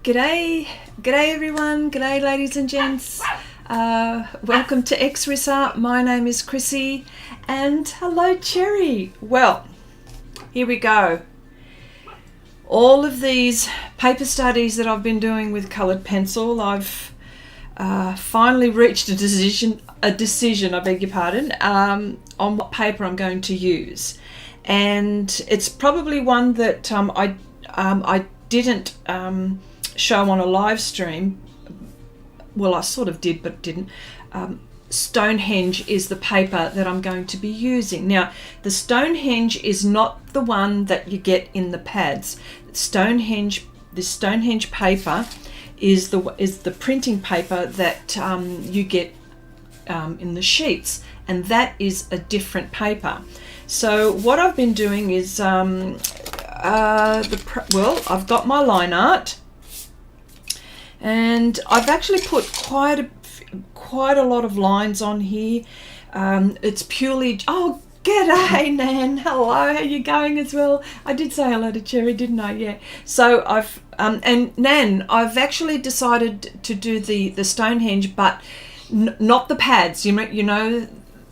G'day everyone, g'day ladies and gents. Welcome to Xrissart. My name is Chrissy and hello Cherry. Well, here we go. All of these paper studies that I've been doing with coloured pencil, I've finally reached a decision, I beg your pardon, on what paper I'm going to use. And it's probably one that I didn't show on a live stream. Well, I sort of did but didn't. Stonehenge is the paper that I'm going to be using. Now the Stonehenge is not the one that you get in the pads. This Stonehenge paper is the printing paper that you get in the sheets, and that is a different paper. So what I've been doing is well, I've got my line art, and I've actually put quite a lot of lines on here. It's purely, oh, g'day Nan, hello, how are you going as well? I did say hello to Cherry, didn't I? Yeah. So I've and Nan, I've actually decided to do the Stonehenge, but not the pads. You know,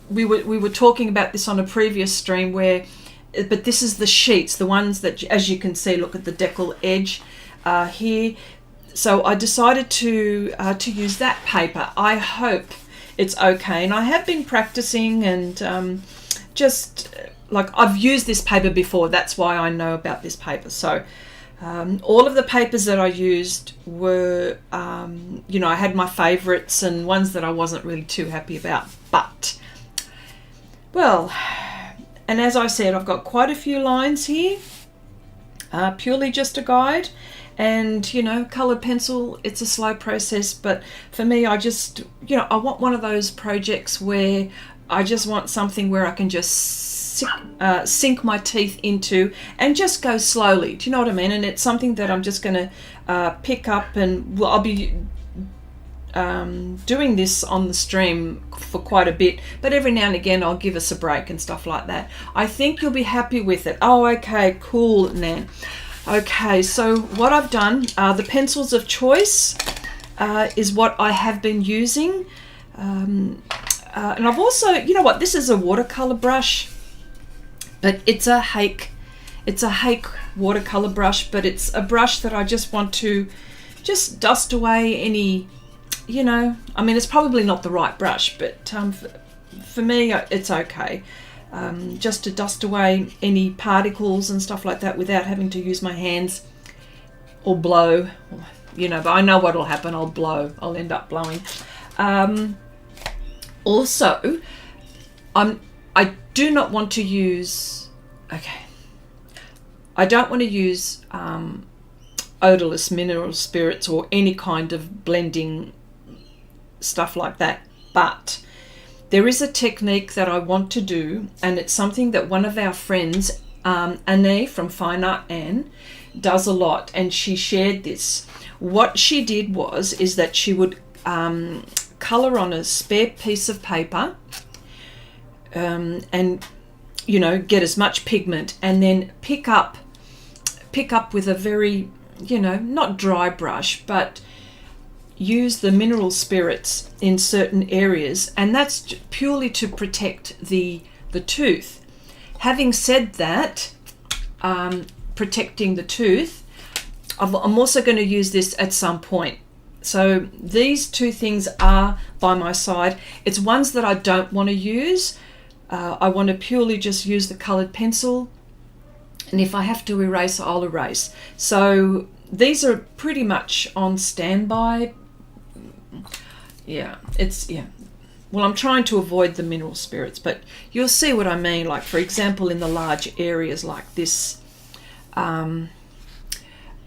we were talking about this on a previous stream but this is the sheets, the ones that, as you can see, look at the decal edge here. So I decided to use that paper. I hope it's okay, and I have been practicing and just like I've used this paper before. That's why I know about this paper. So all of the papers that I used were, you know, I had my favorites and ones that I wasn't really too happy about. But well, and as I said, I've got quite a few lines here, purely just a guide. And, you know, coloured pencil, it's a slow process. But for me, I just, you know, I want one of those projects where I just want something where I can just sink my teeth into and just go slowly. Do you know what I mean? And it's something that I'm just going to pick up, and well, I'll be doing this on the stream for quite a bit, but every now and again I'll give us a break and stuff like that. I think you'll be happy with it. Oh, okay, cool, Nan. Okay, so what I've done, the pencils of choice is what I have been using, and I've also, you know what, this is a watercolor brush, but it's a Hake watercolor brush, but it's a brush that I just want to just dust away any, you know, I mean, it's probably not the right brush, but for me it's okay. Just to dust away any particles and stuff like that without having to use my hands or blow, you know, but I know what'll happen. I'll end up blowing. Also, I do not want to use, I don't want to use odorless mineral spirits or any kind of blending stuff like that, but there is a technique that I want to do, and it's something that one of our friends, Anne from Fine Art Anne, does a lot, and she shared this. What she did is that she would colour on a spare piece of paper, and, you know, get as much pigment, and then pick up with a very, you know, not dry brush, but use the mineral spirits in certain areas, and that's purely to protect the tooth. Having said that, protecting the tooth, I'm also going to use this at some point. So these two things are by my side. It's ones that I don't want to use. I want to purely just use the coloured pencil, and if I have to erase, I'll erase. So these are pretty much on standby. Yeah, well, I'm trying to avoid the mineral spirits, but you'll see what I mean. Like, for example, in the large areas like this, like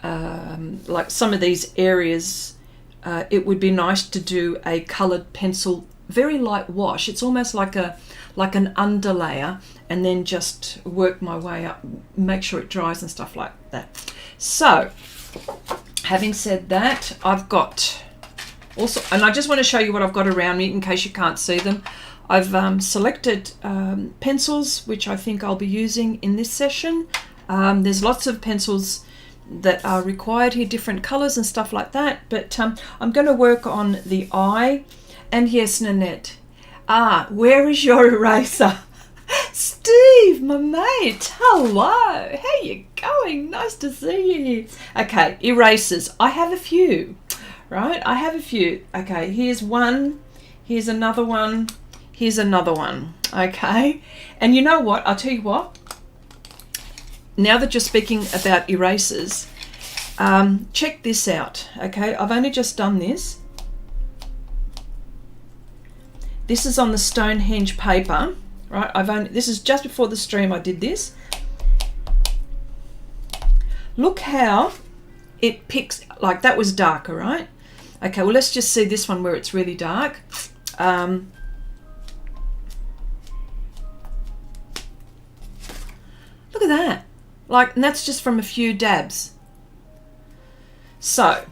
some of these areas, it would be nice to do a coloured pencil, very light wash. It's almost like an underlayer, and then just work my way up, make sure it dries and stuff like that. So, having said that, I've got also, and I just want to show you what I've got around me in case you can't see them. I've selected pencils, which I think I'll be using in this session. There's lots of pencils that are required here, different colors and stuff like that. But I'm going to work on the eye. And yes, Nanette, where is your eraser? Steve, my mate, hello, how you going? Nice to see you here. Okay, erasers, I have a few, right? I have a few. Okay, here's one, here's another one, here's another one, okay? And you know what, I'll tell you what, now that you're speaking about erasers, check this out, okay? I've only just done this. This is on the Stonehenge paper, right? This is just before the stream I did this. Look how it picks, like that was darker, right? Okay, well let's just see this one where it's really dark. Look at that. Like, and that's just from a few dabs. So,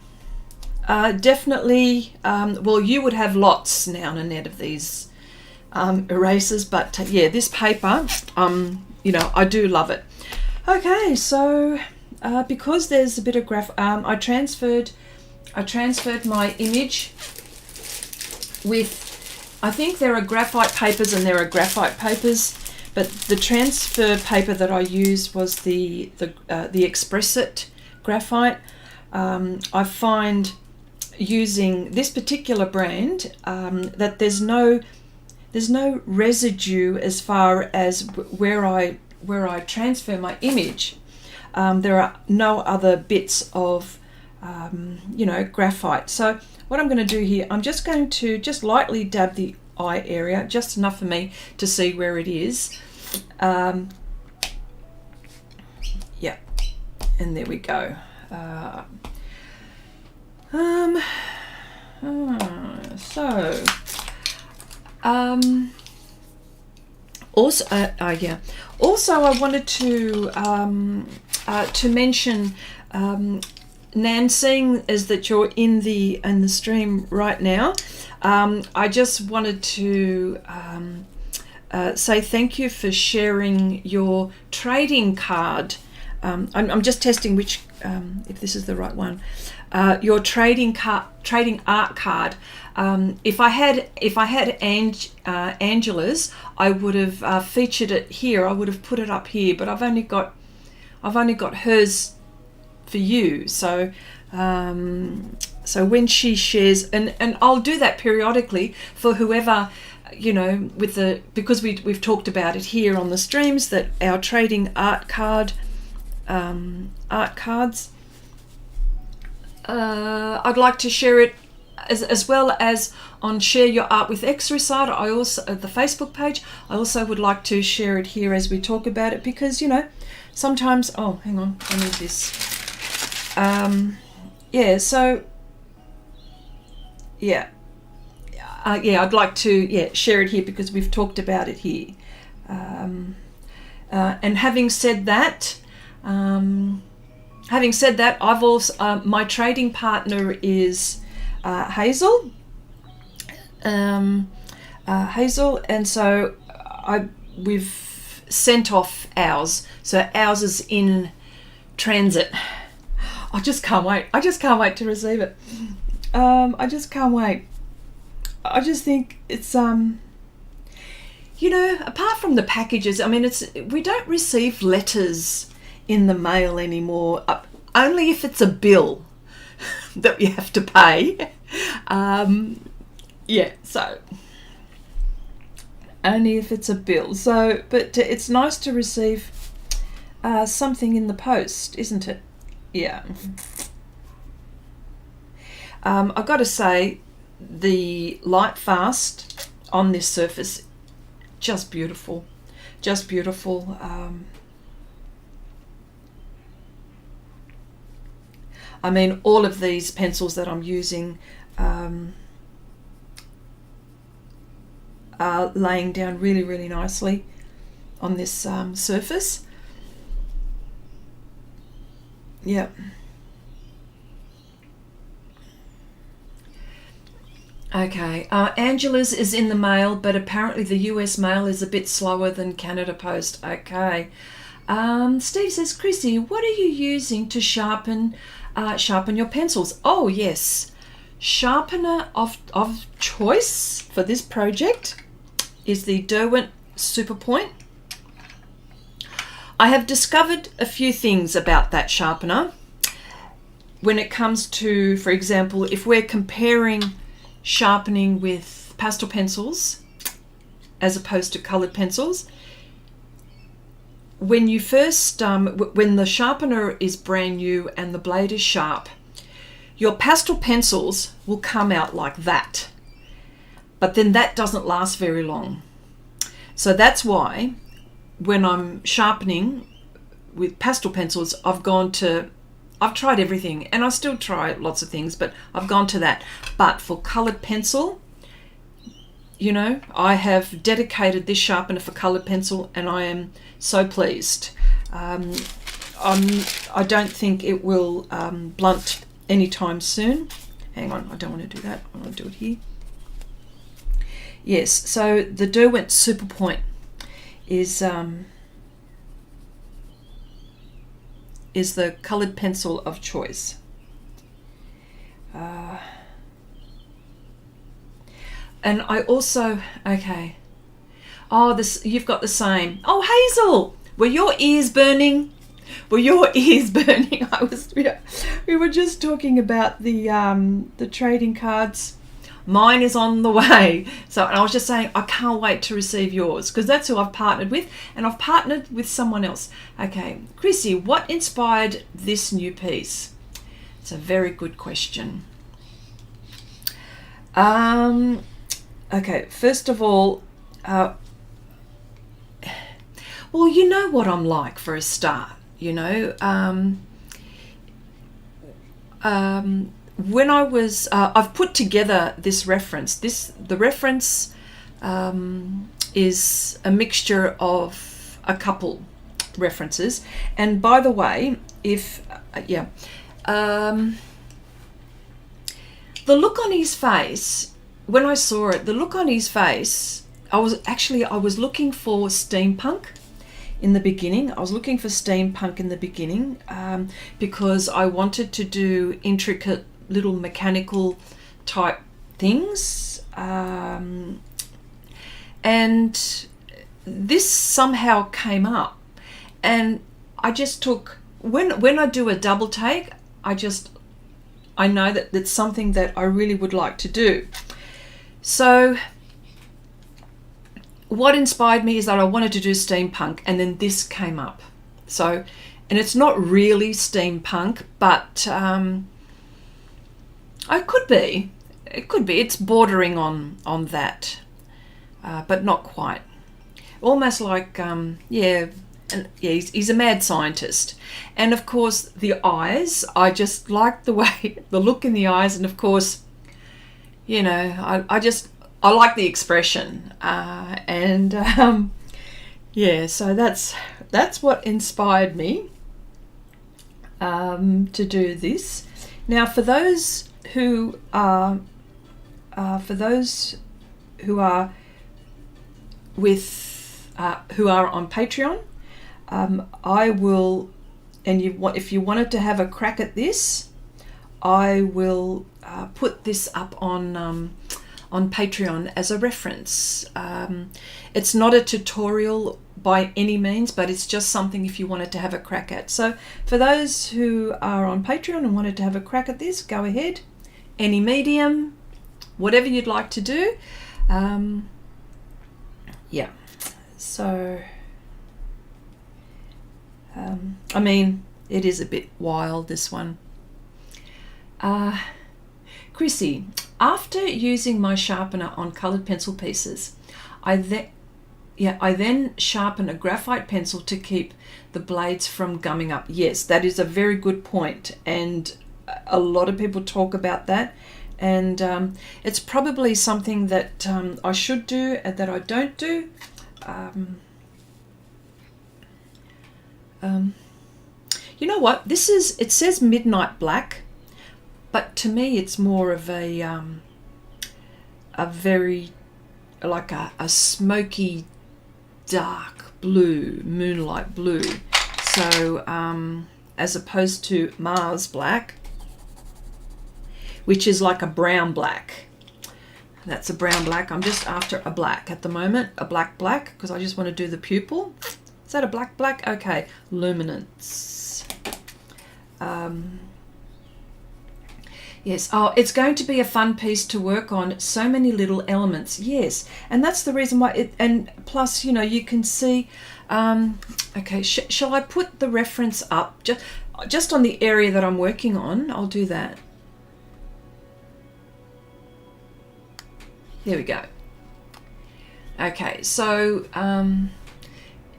definitely, well, you would have lots now, Nanette, of these erasers, but yeah, this paper, you know, I do love it. Okay, so because there's a bit of I transferred my image with, I think there are graphite papers and there are graphite papers, but the transfer paper that I used was the Xrissart graphite. I find using this particular brand that there's no residue as far as where I transfer my image. There are no other bits of you know, graphite. So what I'm going to do here, I'm just going to just lightly dab the eye area, just enough for me to see where it is. Yeah, and there we go. Also I wanted to mention, Nan, seeing as that you're in the stream right now, I just wanted to say thank you for sharing your trading card. I'm just testing which if this is the right one. Your trading art card. If I had Angela's, I would have featured it here. I would have put it up here, but I've only got hers for you. So so when she shares, and I'll do that periodically for whoever, you know, with because we've talked about it here on the streams, that our trading art cards. I'd like to share it as well as on Share Your Art with Xrissart. I also, the Facebook page, I also would like to share it here as we talk about it, because, you know, sometimes, oh, hang on, I need this. Yeah, so, yeah. Yeah, I'd like to, share it here because we've talked about it here. And having said that, I've also my trading partner is Hazel. Hazel, and so we've sent off ours. So ours is in transit. I just can't wait. I just can't wait to receive it. I just can't wait. I just think it's you know, apart from the packages, I mean, we don't receive letters in the mail anymore, only if it's a bill that we have to pay. Yeah, so only if it's a bill. So, but it's nice to receive something in the post, isn't it? Yeah. I've got to say, the Lightfast on this surface, just beautiful, just beautiful. I mean, all of these pencils that I'm using are laying down really, really nicely on this surface. Yep. Okay, Angela's is in the mail, but apparently the US mail is a bit slower than Canada Post. Okay, Steve says, Chrissy, what are you using to sharpen your pencils? Oh yes, sharpener of choice for this project is the Derwent Super Point. I have discovered a few things about that sharpener when it comes to, for example, if we're comparing sharpening with pastel pencils as opposed to colored pencils. When you first, when the sharpener is brand new and the blade is sharp, your pastel pencils will come out like that. But then that doesn't last very long. So that's why when I'm sharpening with pastel pencils, I've tried everything, and I still try lots of things, but I've gone to that. But for colored pencil, you know, I have dedicated this sharpener for colored pencil, and I am so pleased. I don't think it will blunt anytime soon. Hang on, I don't want to do that. I want to do it here. Yes, so the Derwent Super Point is the coloured pencil of choice. And I also, okay. Oh, you've got the same. Oh, Hazel, were your ears burning? Were your ears burning? We were just talking about the trading cards. Mine is on the way. So and I was just saying, I can't wait to receive yours, because that's who I've partnered with, and I've partnered with someone else. Okay, Chrissy, what inspired this new piece? It's a very good question. Okay, first of all, well, you know what I'm like for a start, you know. When I was, I've put together this reference. The reference is a mixture of a couple references. And by the way, the look on his face, when I saw it, the look on his face, I was looking for steampunk in the beginning. I was looking for steampunk in the beginning because I wanted to do intricate little mechanical type things, and this somehow came up, and I just took, when I do a double take, I know that that's something that I really would like to do. So what inspired me is that I wanted to do steampunk, and then this came up. So, and it's not really steampunk, but it could be. It's bordering on that, but not quite. Almost like, he's a mad scientist. And of course, the eyes, I just like the look in the eyes, and of course, you know, I like the expression, so that's what inspired me to do this. Now, for those who are on Patreon, I will, and if you wanted to have a crack at this, I will put this up on Patreon as a reference. It's not a tutorial by any means, but it's just something if you wanted to have a crack at. So for those who are on Patreon and wanted to have a crack at this, go ahead. Any medium, whatever you'd like to do. So I mean, it is a bit wild, this one. Chrissy, after using my sharpener on coloured pencil pieces, I then sharpen a graphite pencil to keep the blades from gumming up. Yes, that is a very good point, and a lot of people talk about that, and it's probably something that I should do and that I don't do. You know what? It says Midnight Black, but to me it's more of a very, like a smoky dark blue, moonlight blue. So as opposed to Mars black, which is like a brown black. That's a brown black. I'm just after a black at the moment, a black because I just want to do the pupil. Is that a black? Okay, Luminance. Yes, oh, it's going to be a fun piece to work on. So many little elements, yes. And that's the reason why and plus, you know, you can see, okay, shall I put the reference up? Just on the area that I'm working on, I'll do that. There we go. Okay, so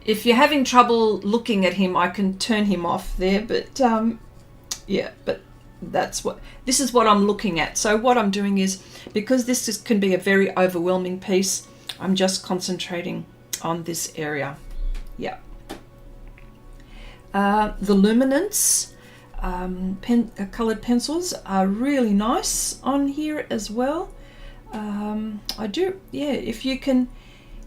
if you're having trouble looking at him, I can turn him off there, but yeah, but this is what I'm looking at. So what I'm doing is, because this can be a very overwhelming piece, I'm just concentrating on this area. Yeah. The Luminance colored pencils are really nice on here as well. I do, yeah, if you can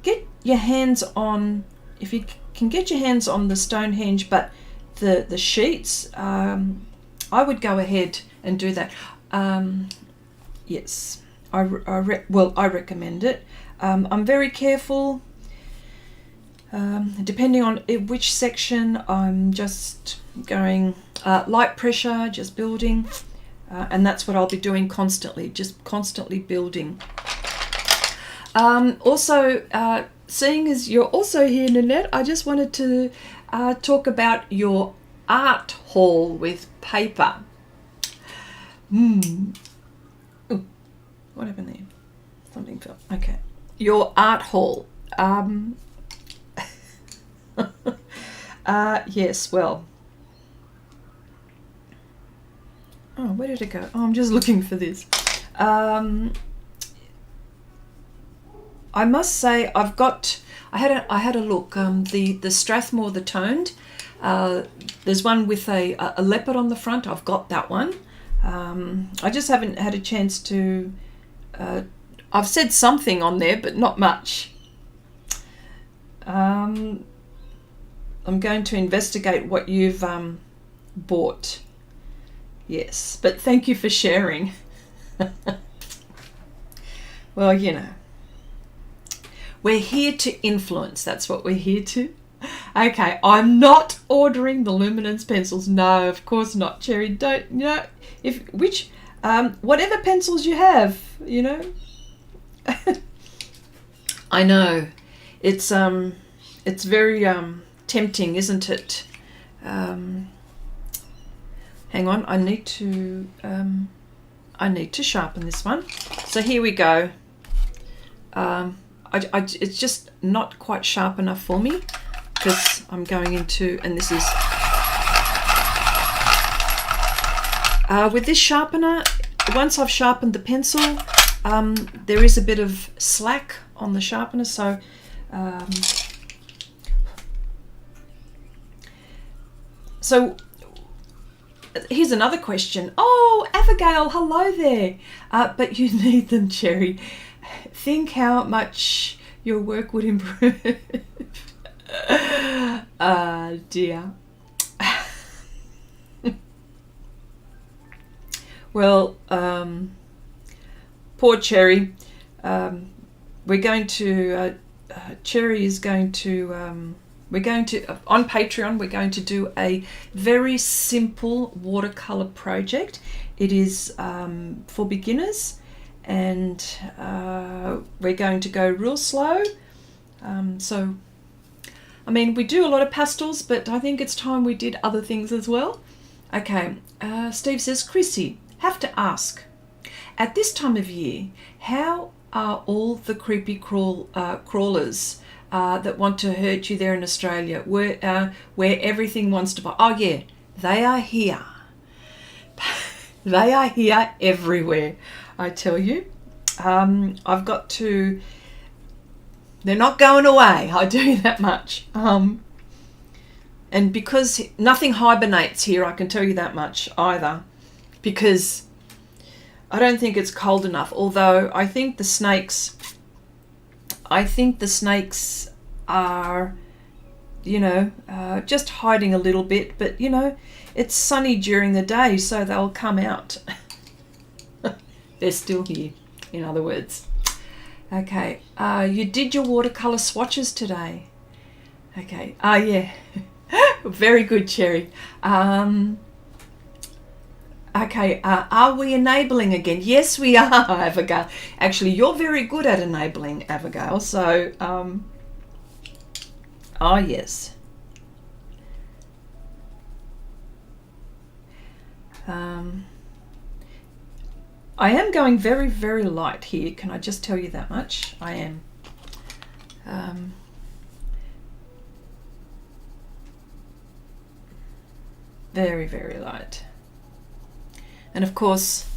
get your hands on, the Stonehenge, but the sheets, I would go ahead and do that. Yes, I recommend it. I'm very careful, depending on which section. I'm just going light pressure, just building. And that's what I'll be doing constantly, just constantly building. Also, seeing as you're also here, Nanette, I just wanted to talk about your art haul with paper. Ooh, what happened there? Something fell. Okay. Your art haul. Yes, well. Oh, where did it go? Oh, I'm just looking for this. I must say I had a look. The Strathmore, the toned. There's one with a leopard on the front. I've got that one. I just haven't had a chance to. I've said something on there, but not much. I'm going to investigate what you've bought. Yes, but thank you for sharing. Well, you know, we're here to influence. That's what we're here to. Okay, I'm not ordering the Luminance pencils. No, of course not, Cherry. Don't, you know, whatever pencils you have, you know. I know, it's very tempting, isn't it? Hang on, I need to sharpen this one. So here we go. It's just not quite sharp enough for me, because I'm going into, and this is with this sharpener. Once I've sharpened the pencil, there is a bit of slack on the sharpener, so here's another question. Oh, Abigail, hello there. But you need them, Cherry. Think how much your work would improve. Dear. Well, poor Cherry. We're going to, Cherry is going to, we're going to, on Patreon, we're going to do a very simple watercolor project. It is for beginners, and we're going to go real slow. So, I mean, we do a lot of pastels, but I think it's time we did other things as well. Okay, Steve says, Chrissy, have to ask, at this time of year, how are all the creepy crawlers that want to hurt you there in Australia, where everything wants to buy? Oh yeah, they are here. They are here everywhere, I tell you. I've got to, they're not going away, I do that much. And because nothing hibernates here, I can tell you that much either, because I don't think it's cold enough, although I think the snakes are you know, just hiding a little bit, but you know, it's sunny during the day, so they'll come out. They're still here, in other words. Okay, you did your watercolor swatches today. Okay, yeah. Very good, Cherry. Okay, are we enabling again? Yes, we are, Abigail. Actually, you're very good at enabling, Abigail. So, oh, yes. I am going very, very light here. Can I just tell you that much? I am. Very, very light. And of course,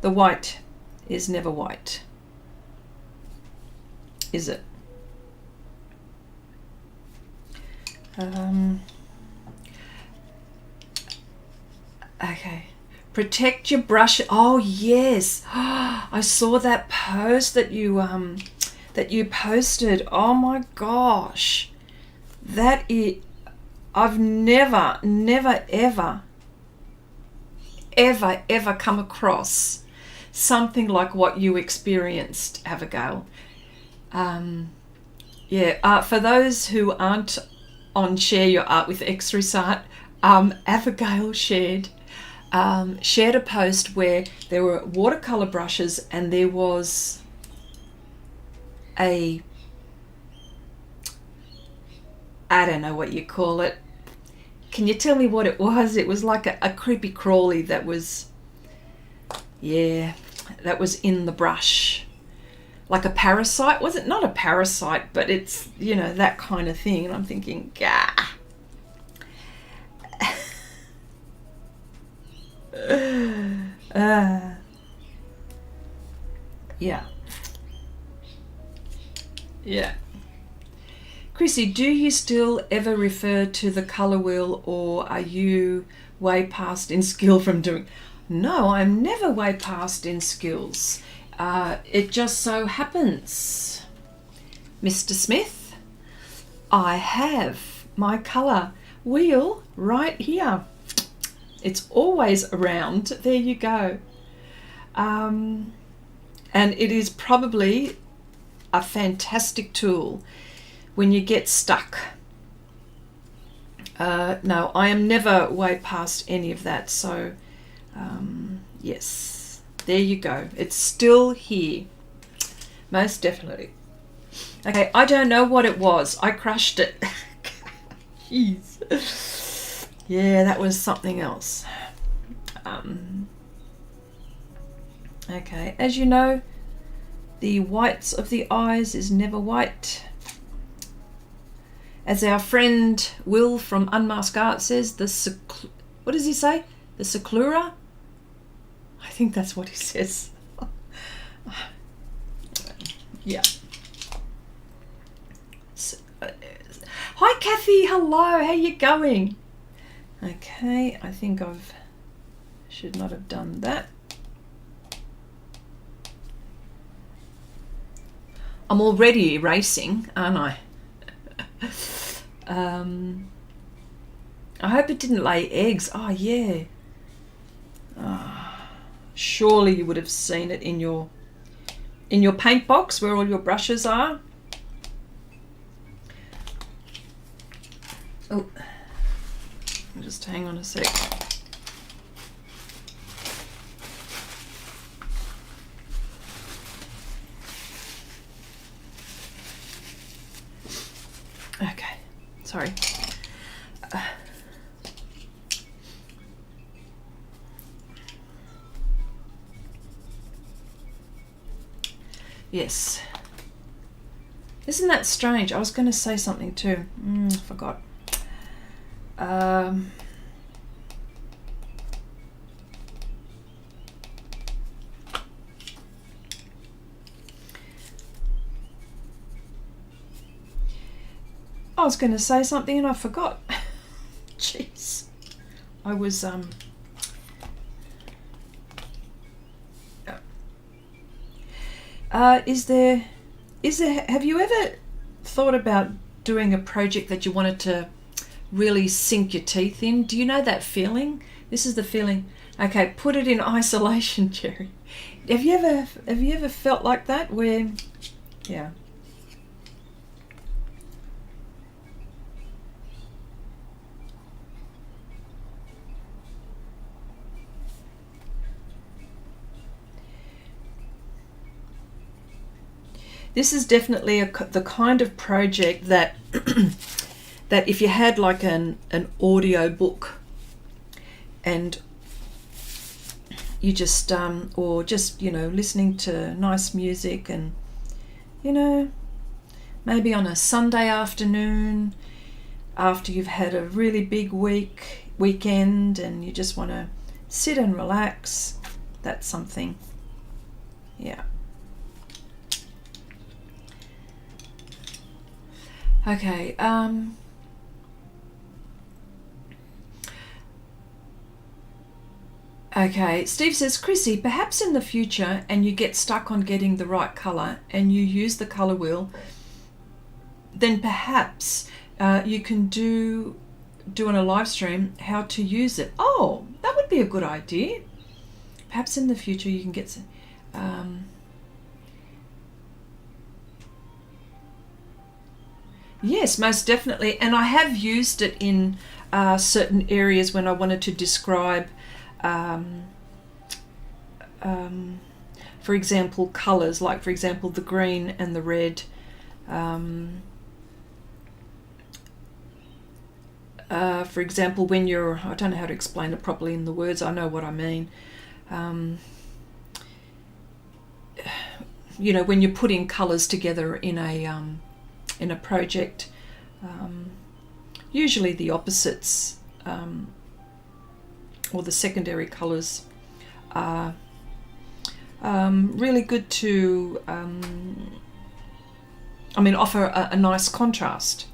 the white is never white, is it? Okay. Protect your brush. Oh yes, I saw that post that you posted. Oh my gosh, that is. I've never ever come across something like what you experienced, Abigail. Yeah, for those who aren't on Share Your Art with Xrissart, Abigail shared a post where there were watercolor brushes and there was I don't know what you call it. Can you tell me what it was? It was like a creepy crawly that was, yeah, that was in the brush. Like a parasite. Was it not a parasite, but it's, you know, that kind of thing. And I'm thinking, gah. Yeah. Yeah. Chrissy, do you still ever refer to the colour wheel, or are you way past in skill from doing? No, I'm never way past in skills. It just so happens, Mr. Smith, I have my colour wheel right here. It's always around. There you go. And it is probably a fantastic tool when you get stuck. No, I am never way past any of that. So, yes, there you go. It's still here. Most definitely. Okay, I don't know what it was. I crushed it. Jeez. Yeah, that was something else. Okay, as you know, the whites of the eyes is never white. As our friend Will from Unmasked Art says, what does he say? The seclura? I think that's what he says. Yeah. Hi Kathy, hello, how you going? Okay, I think should not have done that. I'm already erasing, aren't I? I hope it didn't lay eggs. Oh yeah. Surely you would have seen it in your paint box where all your brushes are. Oh, just hang on a sec. Okay, sorry. Yes. Isn't that strange? I was going to say something too. I forgot. I was going to say something and I forgot. Jeez. I was have you ever thought about doing a project that you wanted to really sink your teeth in. Do you know that feeling? This is the feeling. Okay, put it in isolation, Jerry. Have you ever felt like that? Where, yeah. This is definitely the kind of project that that if you had like an audio book and you just or just, you know, listening to nice music, and, you know, maybe on a Sunday afternoon after you've had a really big weekend and you just want to sit and relax, that's something. Yeah. Okay, okay, Steve says, Chrissy, perhaps in the future and you get stuck on getting the right colour and you use the colour wheel, then perhaps you can do on a live stream how to use it. Oh, that would be a good idea. Perhaps in the future you can get some... Yes, most definitely. And I have used it in certain areas when I wanted to describe, for example, colours, like, for example, the green and the red. For example, when you're, I don't know how to explain it properly in the words, I know what I mean. You know, when you're putting colours together in a project, usually the opposites or the secondary colours are really good to offer a nice contrast.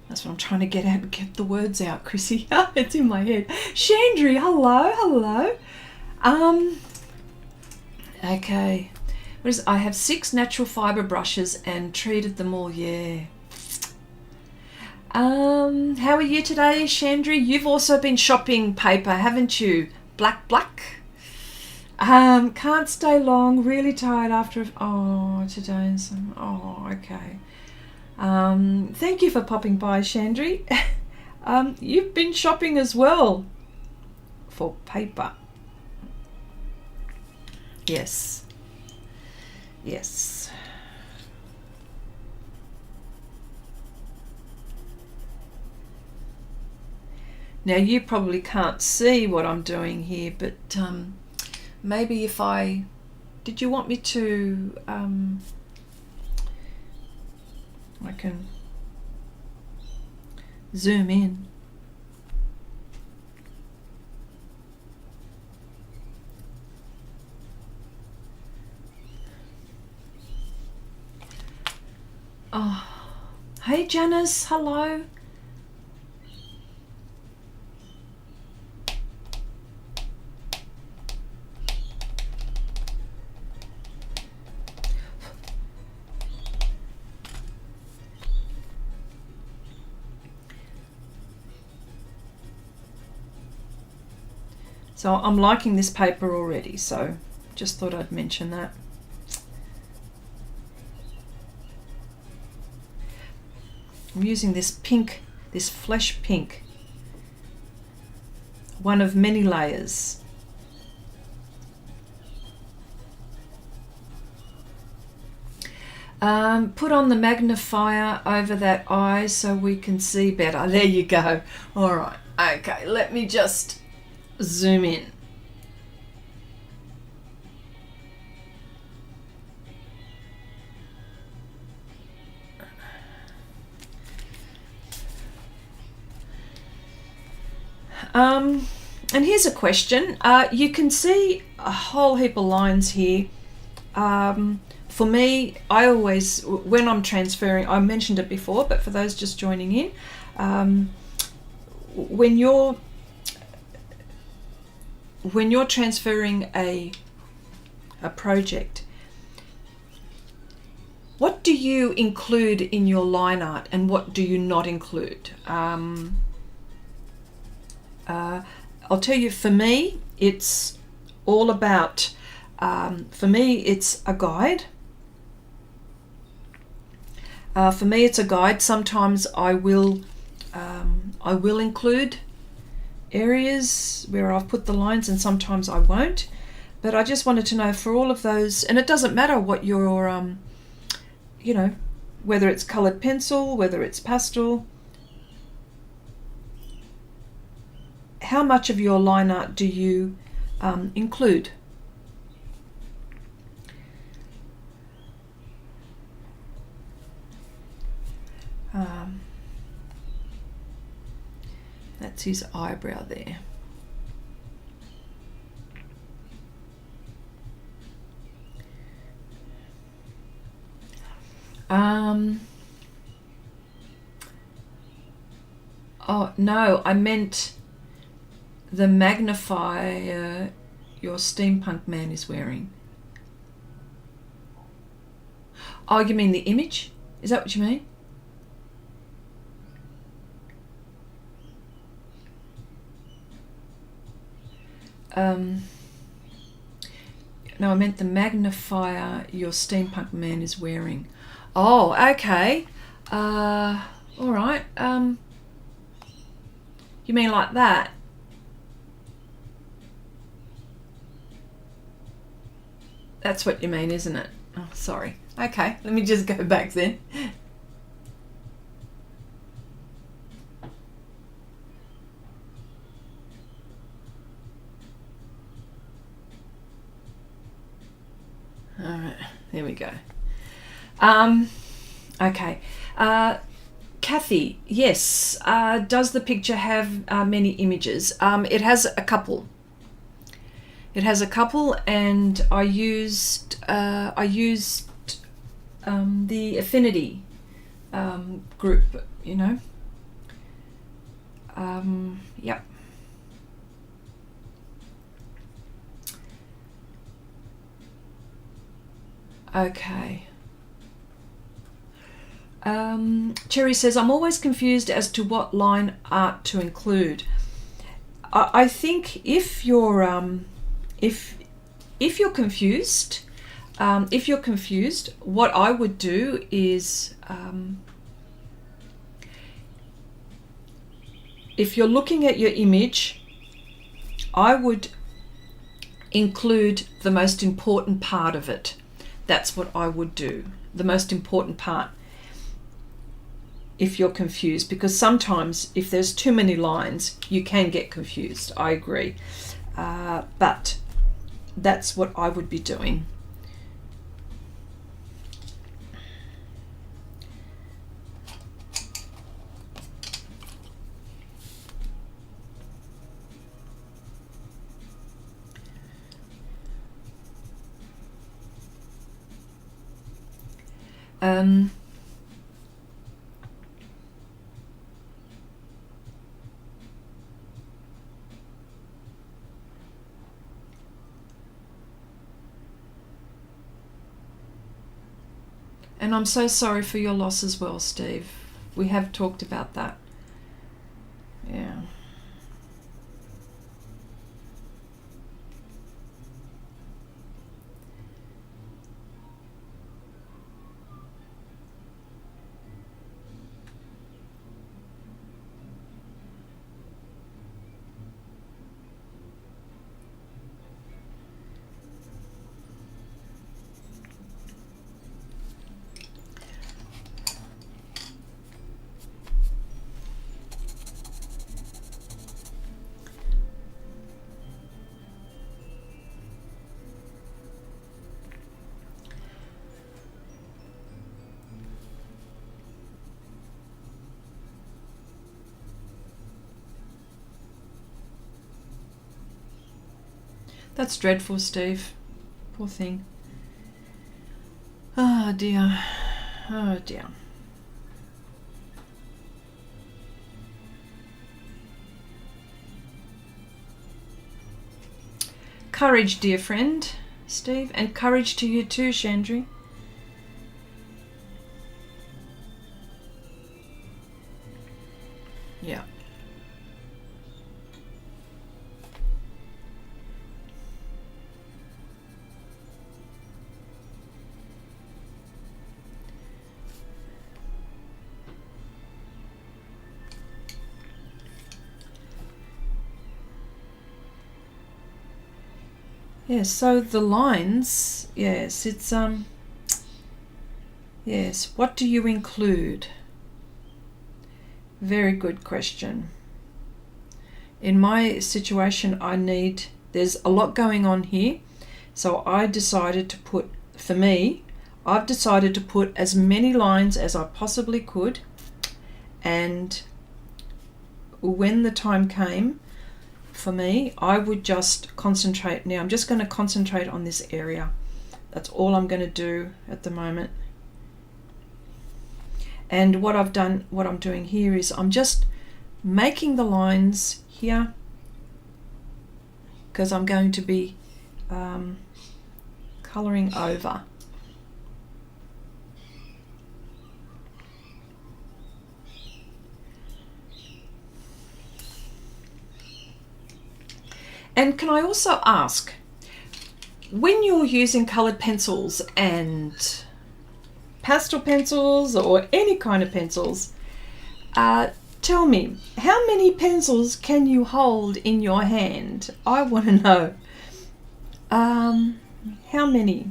That's what I'm trying to get the words out, Chrissy. It's in my head. Chandri, hello. Okay. I have 6 natural fibre brushes and treated them all, yeah. How are you today, Chandri? You've also been shopping paper, haven't you? Black. Can't stay long, really tired after... Oh, today... Oh, okay. Thank you for popping by, Chandri. You've been shopping as well for paper. Yes. Now you probably can't see what I'm doing here, but maybe if I... Did you want me to... I can zoom in. Oh, hey Janice, hello. So I'm liking this paper already, so just thought I'd mention that. I'm using this pink, this flesh pink, one of many layers. Put on the magnifier over that eye so we can see better. There you go. All right. Okay, let me just zoom in. And here's a question. You can see a whole heap of lines here. For me, I always, when I'm transferring, I mentioned it before, but for those just joining in, when you're transferring a project, What do you include in your line art and what do you not include? I'll tell you, for me, it's all about, for me, it's a guide. For me, it's a guide. Sometimes I will include areas where I've put the lines and sometimes I won't. But I just wanted to know for all of those, and it doesn't matter what your, you know, whether it's coloured pencil, whether it's pastel, how much of your line art do you include? That's his eyebrow there. Oh no, I meant the magnifier your steampunk man is wearing. Oh, you mean the image? Is that what you mean? No, I meant the magnifier your steampunk man is wearing. Oh, okay. All right. You mean like that? That's what you mean, isn't it? Oh, sorry. Okay, let me just go back then. All right, there we go. Okay. Kathy, yes. Does the picture have many images? It has a couple. It has a couple, and I used the affinity group. You know. Yep. Okay. Cherry says, I'm always confused as to what line art to include. I think if you're confused, what I would do is, if you're looking at your image, I would include the most important part of it. That's what I would do, the most important part, if you're confused, because sometimes if there's too many lines, you can get confused. I agree. But that's what I would be doing. And I'm so sorry for your loss as well, Steve. We have talked about that. Yeah. That's dreadful, Steve. Poor thing. Oh dear. Oh dear. Courage, dear friend, Steve, and courage to you too, Chandri. Yes, so the lines, yes, it's yes, what do you include? Very good question. In my situation, there's a lot going on here, so I decided to put, for me, I've decided to put as many lines as I possibly could, and when the time came for me, I would just concentrate. Now I'm just going to concentrate on this area. That's all I'm going to do at the moment. And what I'm doing here is I'm just making the lines here, because I'm going to be colouring over. And can I also ask, when you're using coloured pencils and pastel pencils or any kind of pencils, tell me, how many pencils can you hold in your hand? I want to know. How many?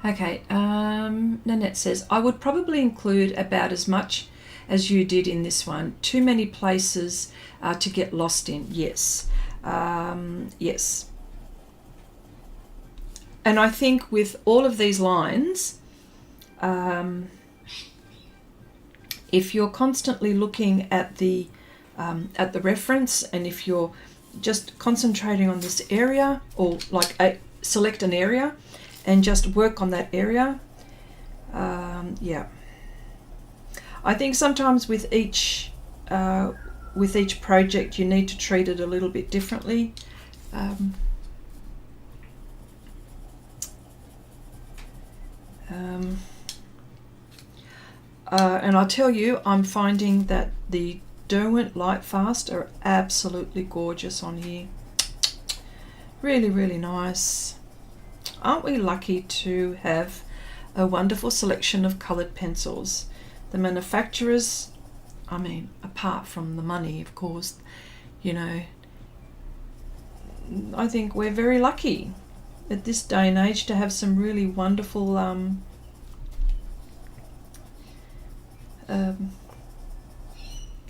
Okay, Nanette says, I would probably include about as much as you did in this one. Too many places to get lost in. Yes. Yes. And I think with all of these lines, if you're constantly looking at the reference, and if you're just concentrating on this area, or like select an area and just work on that area, yeah. I think sometimes with each project you need to treat it a little bit differently. And I'll tell you, I'm finding that the Derwent Lightfast are absolutely gorgeous on here. Really, really nice. Aren't we lucky to have a wonderful selection of coloured pencils? The manufacturers, I mean, apart from the money, of course, you know, I think we're very lucky at this day and age to have some really wonderful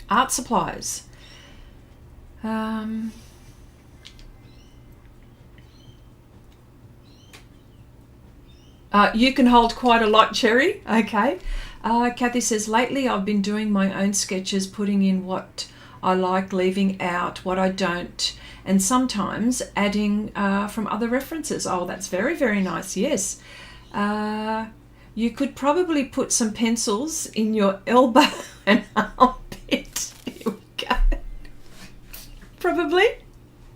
art supplies. You can hold quite a lot, Cherry. Okay. Kathy says, lately I've been doing my own sketches, putting in what I like, leaving out what I don't, and sometimes adding from other references. Oh, that's very, very nice. Yes. You could probably put some pencils in your elbow and armpit. Here we go. Probably.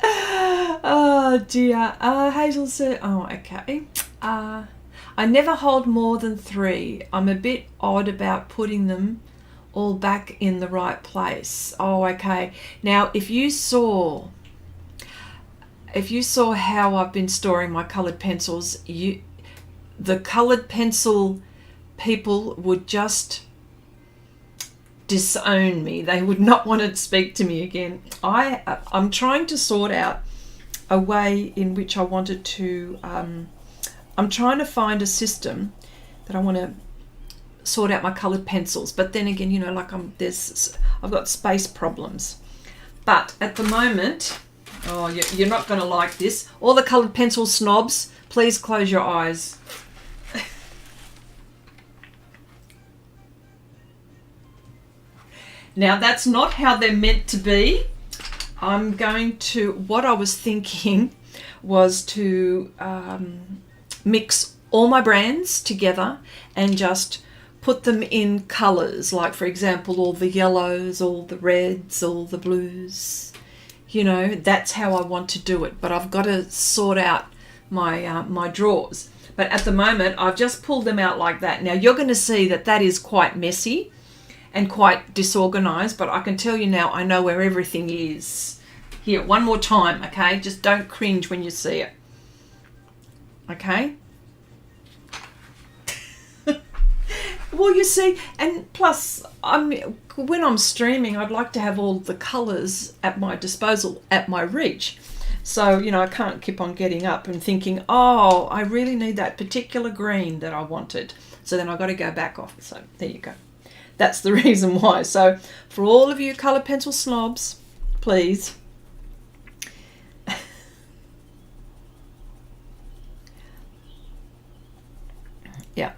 Oh, dear. Hazel said, oh, okay. I never hold more than 3. I'm a bit odd about putting them all back in the right place. Oh, okay. Now, if you saw how I've been storing my coloured pencils, the coloured pencil people would just disown me. They would not want to speak to me again. I'm trying to sort out a way in which I wanted to... I'm trying to find a system that I want to sort out my coloured pencils, but then again, you know, like I've got space problems. But at the moment, oh, you're not going to like this. All the coloured pencil snobs, please close your eyes. Now, that's not how they're meant to be. What I was thinking was to mix all my brands together and just put them in colours, like for example all the yellows, all the reds, all the blues. You know, that's how I want to do it, but I've got to sort out my drawers. But at the moment I've just pulled them out like that. Now you're going to see that is quite messy and quite disorganised, but I can tell you now I know where everything is. Here, one more time, okay? Just don't cringe when you see it. Okay? Well, you see, and plus, when I'm streaming, I'd like to have all the colours at my disposal, at my reach. So, you know, I can't keep on getting up and thinking, oh, I really need that particular green that I wanted. So then I've got to go back off. So there you go. That's the reason why. So for all of you colour pencil snobs, please. Yeah.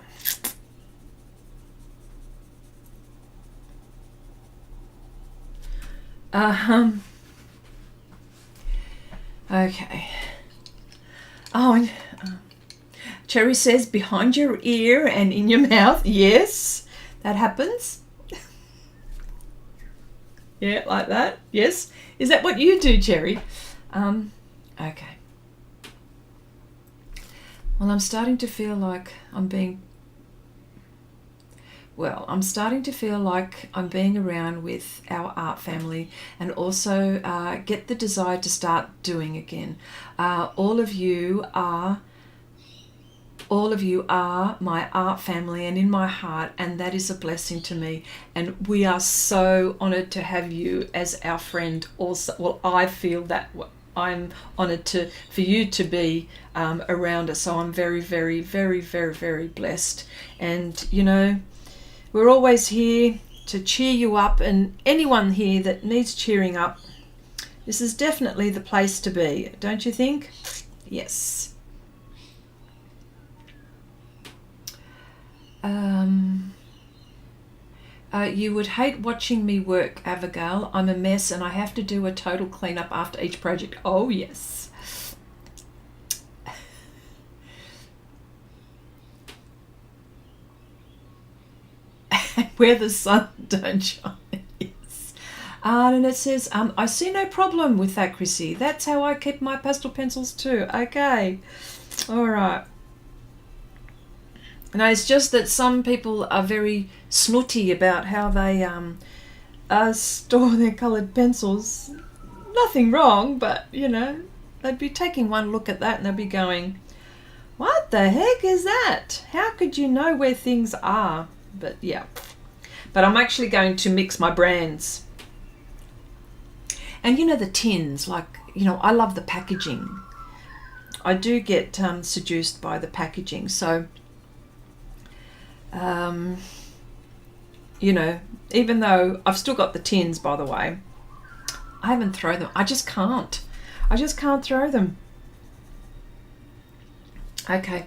Okay. Oh, and Cherry says behind your ear and in your mouth. Yes, that happens. Yeah, like that. Yes. Is that what you do, Cherry? Okay. Well, I'm starting to feel like I'm being around with our art family, and also get the desire to start doing again. All of you are my art family and in my heart, and that is a blessing to me. And we are so honoured to have you as our friend also. Well, I feel that I'm honoured for you to be around us. So I'm very, very, very, very, very blessed. And, you know, we're always here to cheer you up, and anyone here that needs cheering up, this is definitely the place to be, don't you think? Yes. You would hate watching me work, Abigail. I'm a mess and I have to do a total cleanup after each project. Oh, yes. Where the sun don't shine. Yes. And it says, I see no problem with that, Chrissy. That's how I keep my pastel pencils too. Okay. All right. No, it's just that some people are very snooty about how they store their coloured pencils. Nothing wrong, but, you know, they'd be taking one look at that and they'd be going, what the heck is that? How could you know where things are? But, yeah. But I'm actually going to mix my brands. And, you know, the tins, like, you know, I love the packaging. I do get seduced by the packaging, so... you know, even though I've still got the tins, by the way, I haven't thrown them. I just can't throw them. Okay.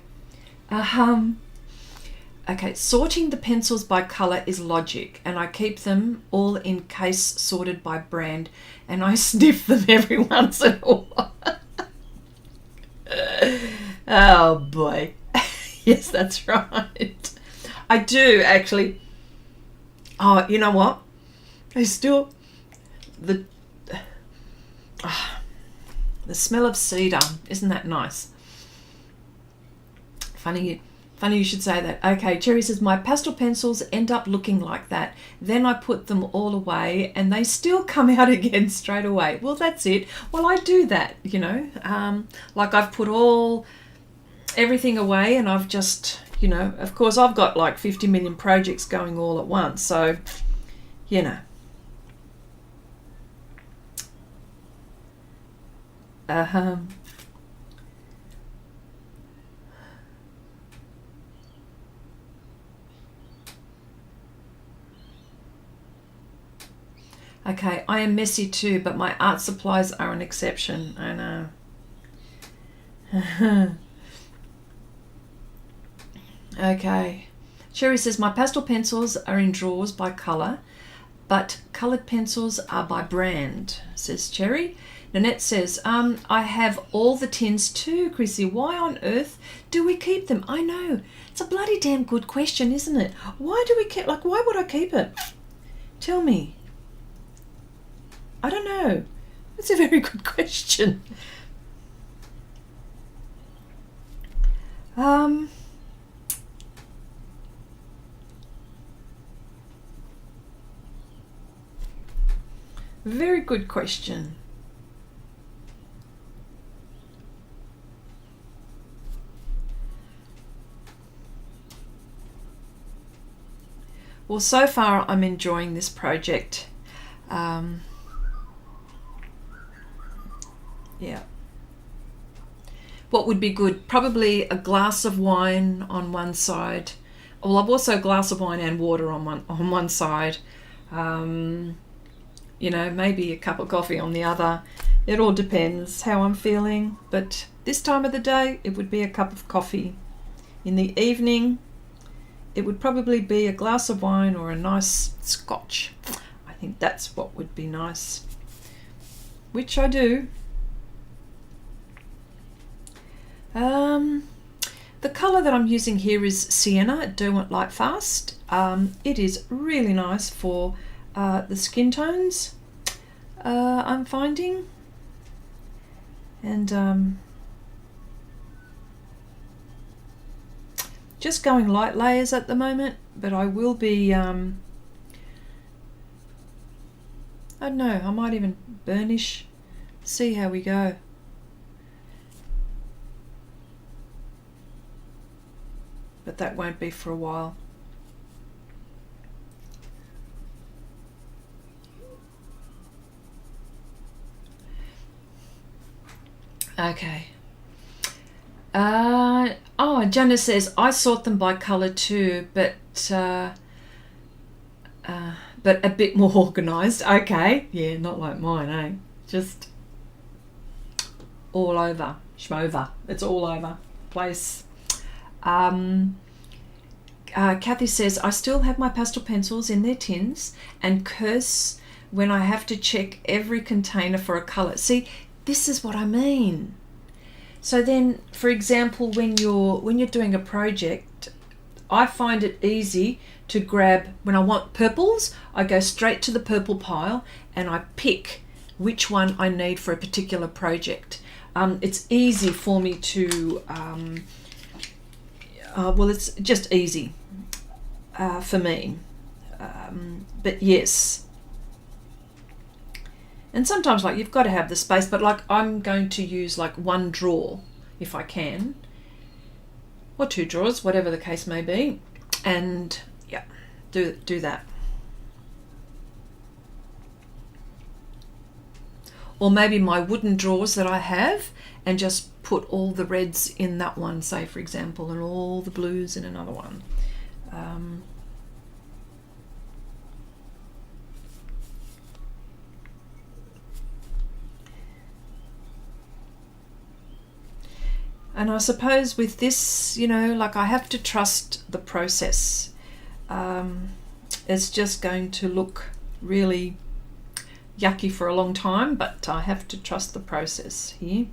Okay, sorting the pencils by colour is logic, and I keep them all in case sorted by brand, and I sniff them every once in a while. Oh boy. Yes, that's right. I do actually. Oh, you know what? There's still the smell of cedar. Isn't that nice? Funny you should say that. Okay, Cherry says, my pastel pencils end up looking like that. Then I put them all away and they still come out again straight away. Well, that's it. Well, I do that, you know. Like I've put everything away, and I've just... You know, of course, I've got like 50 million projects going all at once. So, you know. Okay, I am messy too, but my art supplies are an exception. I know. Okay. Sherry says, my pastel pencils are in drawers by colour, but coloured pencils are by brand, says Cherry. Nanette says, I have all the tins too, Chrissy. Why on earth do we keep them? I know. It's a bloody damn good question, isn't it? Why do we keep... Like, why would I keep it? Tell me. I don't know. It's a very good question. Very good question. Well, so far I'm enjoying this project. Yeah. What would be good? Probably a glass of wine on one side. Well, I've also a glass of wine and water on one side. You know, maybe a cup of coffee on the other. It all depends how I'm feeling. But this time of the day, it would be a cup of coffee. In the evening, it would probably be a glass of wine or a nice scotch. I think that's what would be nice. Which I do. The colour that I'm using here is Sienna, Derwent Lightfast. It is really nice for the skin tones, I'm finding. And just going light layers at the moment, but I will be, I don't know, I might even burnish, see how we go. But that won't be for a while. Okay. Oh, Janice says, I sort them by colour too, but a bit more organised. Okay. Yeah, not like mine, eh? Just all over. Schmover. It's all over place. Kathy says, I still have my pastel pencils in their tins and curse when I have to check every container for a colour. See, this is what I mean. So then, for example, when you're doing a project, I find it easy to grab, when I want purples, I go straight to the purple pile and I pick which one I need for a particular project. It's easy for me to, well, it's just easy for me. But yes. And sometimes, like, you've got to have the space, but like I'm going to use like one drawer if I can, or two drawers, whatever the case may be, and yeah, do that. Or maybe my wooden drawers that I have, and just put all the reds in that one, say for example, and all the blues in another one. And I suppose with this, you know, like I have to trust the process. It's just going to look really yucky for a long time, but I have to trust the process here.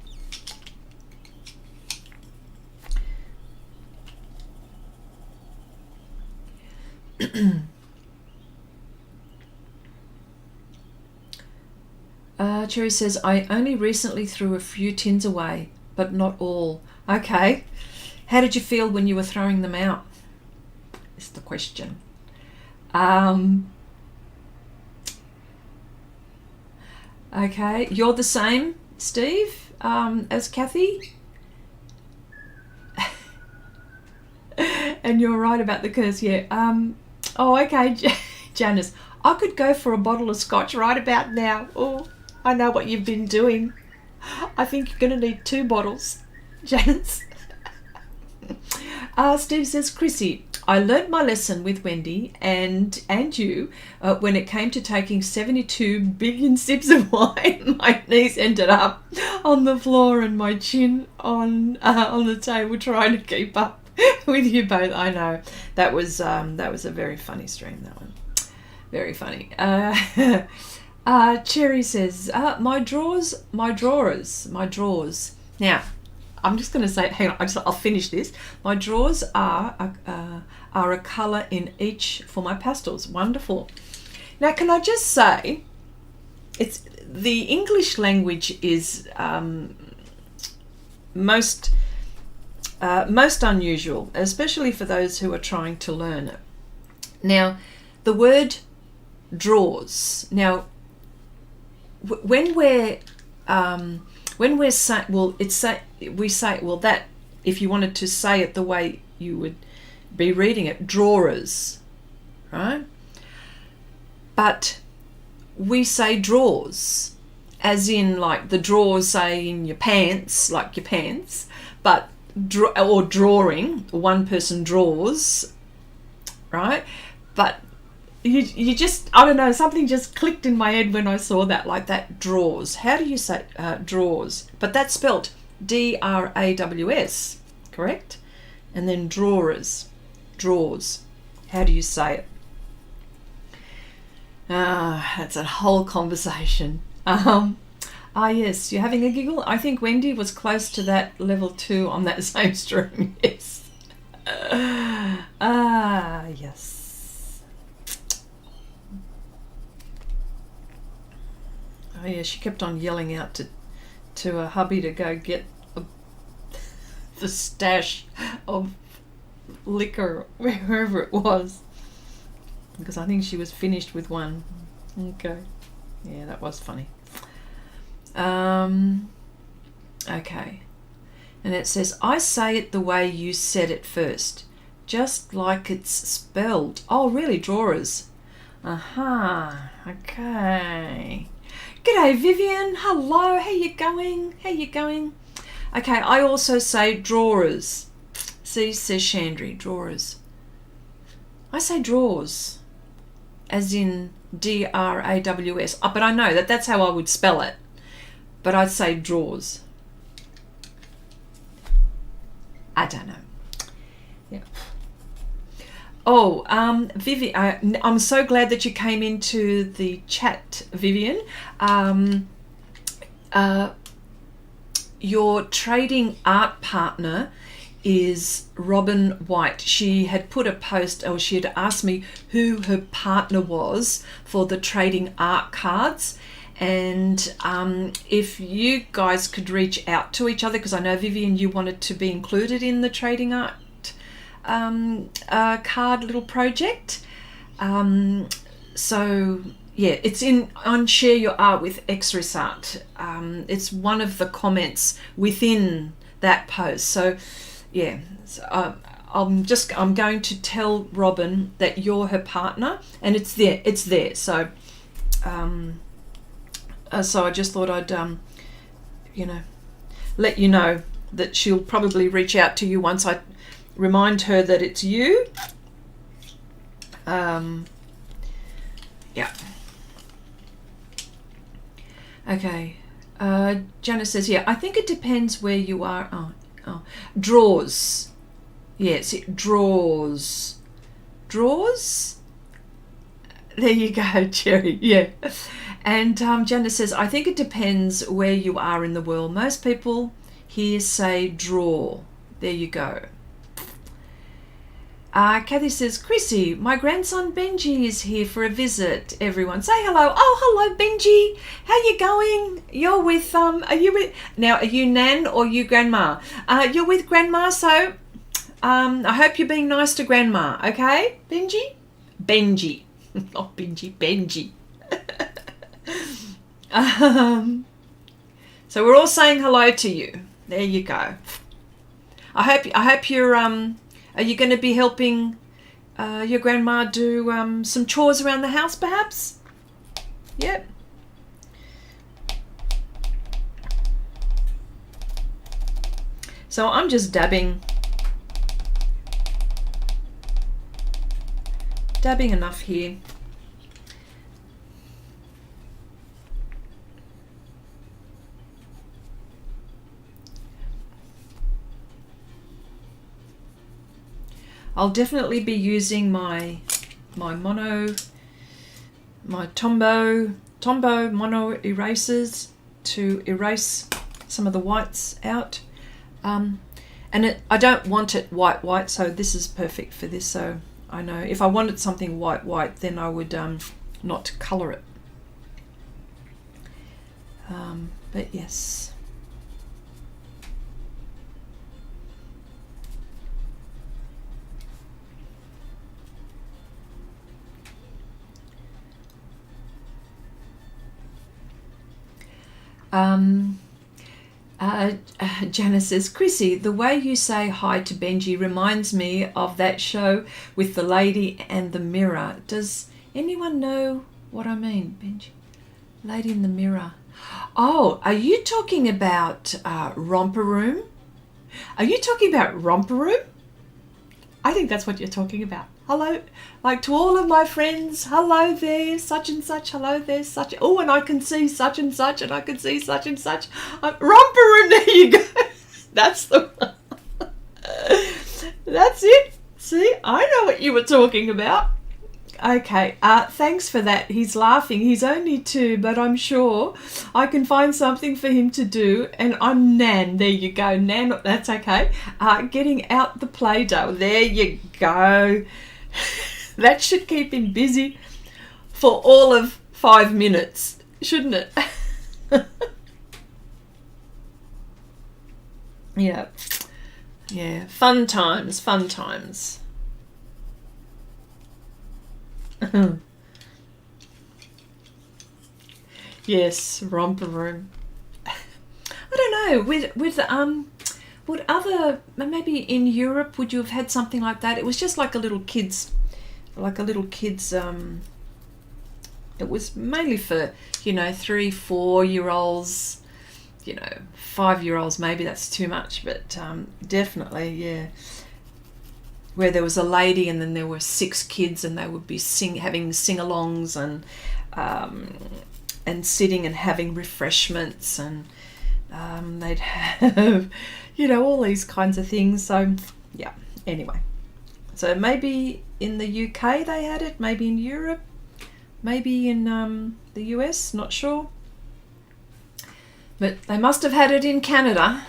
Cherry says, I only recently threw a few tins away, but not all. Okay. How did you feel when you were throwing them out? Is the question. Okay. You're the same, Steve, as Kathy? And you're right about the curse, yeah. Oh, okay, Janice. I could go for a bottle of scotch right about now. Oh, I know what you've been doing. I think you're going to need 2 bottles, Janice. Steve says, Chrissy, I learnt my lesson with Wendy and you when it came to taking 72 billion sips of wine. My knees ended up on the floor and my chin on the table trying to keep up with you both. I know that was a very funny stream, that one. Very funny. Cherry says, my drawers. Now, I'm just going to say, hang on, I'll finish this. My drawers are a colour in each for my pastels. Wonderful. Now, can I just say, it's the English language is most unusual, especially for those who are trying to learn it. Now, the word drawers. Now, when we're saying, well, we say, well, that, if you wanted to say it the way you would be reading it, drawers, right? But we say drawers, as in like the drawers, say in your pants, like your pants, but or drawing, one person draws, right? But you just, I don't know, something just clicked in my head when I saw that, like that, drawers. How do you say drawers? But that's spelt D-R-A-W-S, correct? And then drawers. How do you say it? That's a whole conversation. Yes, you're having a giggle. I think Wendy was close to that level 2 on that same stream. Yes. Yes. Oh yeah, she kept on yelling out to her hubby to go get the stash of liquor wherever it was, because I think she was finished with one. Okay, yeah, that was funny. Okay, and it says, I say it the way you said it first, just like it's spelled. Oh really, drawers. Okay. G'day Vivian, hello, how you going? Okay, I also say drawers. See, says Chandri, drawers. I say drawers, as in D-R-A-W-S. But I know that's how I would spell it. But I'd say drawers. I don't know. Yeah. Oh, Vivian, I'm so glad that you came into the chat, Vivian. Your trading art partner is Robin White. She had put a post, or she had asked me who her partner was for the trading art cards. And if you guys could reach out to each other, because I know, Vivian, you wanted to be included in the trading art card little project. So yeah, it's on Share Your Art with Xrissart. It's one of the comments within that post. So yeah, so, I'm going to tell Robin that you're her partner, and it's there. So so I just thought I'd let you know that she'll probably reach out to you once I remind her that it's you. Yeah. Okay. Janice says, yeah, I think it depends where you are. Oh. Drawers. Yes, drawers. Drawers? There you go, Jerry. Yeah. And Janice says, I think it depends where you are in the world. Most people here say draw. There you go. Kathy says, Chrissy, my grandson Benji is here for a visit. Everyone say hello. Oh, hello, Benji. How you going? You're with are you Nan or you Grandma? You're with Grandma, so I hope you're being nice to Grandma. Okay, Benji, not Benji. So we're all saying hello to you. There you go. I hope you're are you going to be helping your grandma do some chores around the house, perhaps? Yep. So I'm just dabbing enough here. I'll definitely be using my Tombow mono erasers to erase some of the whites out. And I don't want it white, so this is perfect for this. So I know if I wanted something white, then I would not colour it. But yes. Janice says, Chrissy, the way you say hi to Benji reminds me of that show with the lady and the mirror. Does anyone know what I mean, Benji? Lady in the mirror. Oh, are you talking about Romper Room? Are you talking about Romper Room? I think that's what you're talking about. Hello, like to all of my friends, hello there, such and such, hello there, such. Oh, and I can see such and such, and I can see such and such. Romper Room, there you go. That's the one. That's it. See, I know what you were talking about. Okay, thanks for that. He's laughing. He's only 2, but I'm sure I can find something for him to do. And I'm Nan. There you go, Nan. That's okay. Getting out the Play-Doh. There you go. That should keep him busy for all of 5 minutes, shouldn't it? Yeah. Yeah. Fun times. Fun times. Yes, Romper Room. I don't know. With would other, maybe in Europe, would you have had something like that? It was just like a little kids, it was mainly for, 3, 4-year-olds, 5-year-olds, maybe that's too much, but definitely, yeah. Where there was a lady and then there were 6 kids and they would be having sing-alongs and sitting and having refreshments, and they'd have, all these kinds of things. So, yeah, anyway. So maybe in the UK they had it, maybe in Europe, maybe in the US, not sure. But they must have had it in Canada.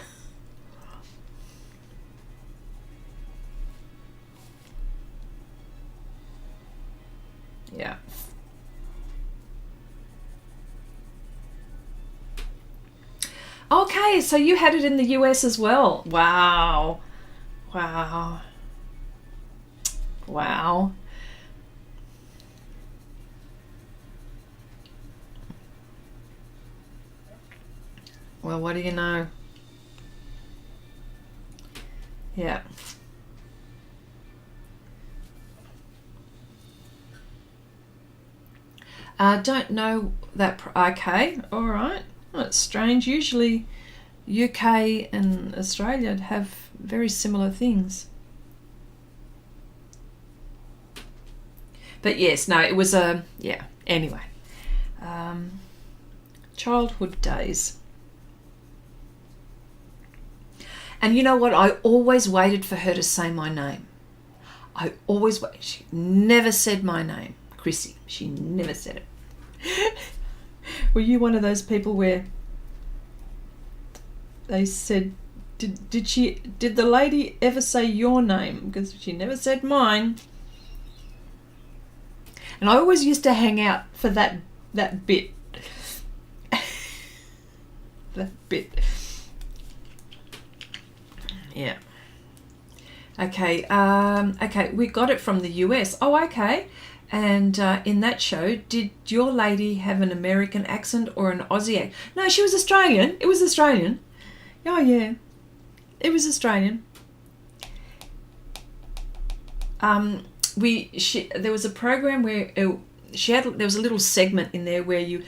Yeah. Okay, so you had it in the US as well. Wow. Wow. Wow. Well, what do you know? Yeah. Don't know that. Okay, all right. Well, it's strange. Usually UK and Australia have very similar things. But yes, no, it was yeah, anyway. Childhood days. And you know what? I always waited for her to say my name. I always waited. She never said my name. Chrissy. She never said it. Were you one of those people where they said, did the lady ever say your name? Because she never said mine. And I always used to hang out for that bit. That bit. Yeah. Okay. Okay. We got it from the US. Oh, okay. And in that show, did your lady have an American accent or an Aussie accent? No, she was Australian. It was Australian. Oh, yeah. It was Australian. There was a program where there was a little segment in there where you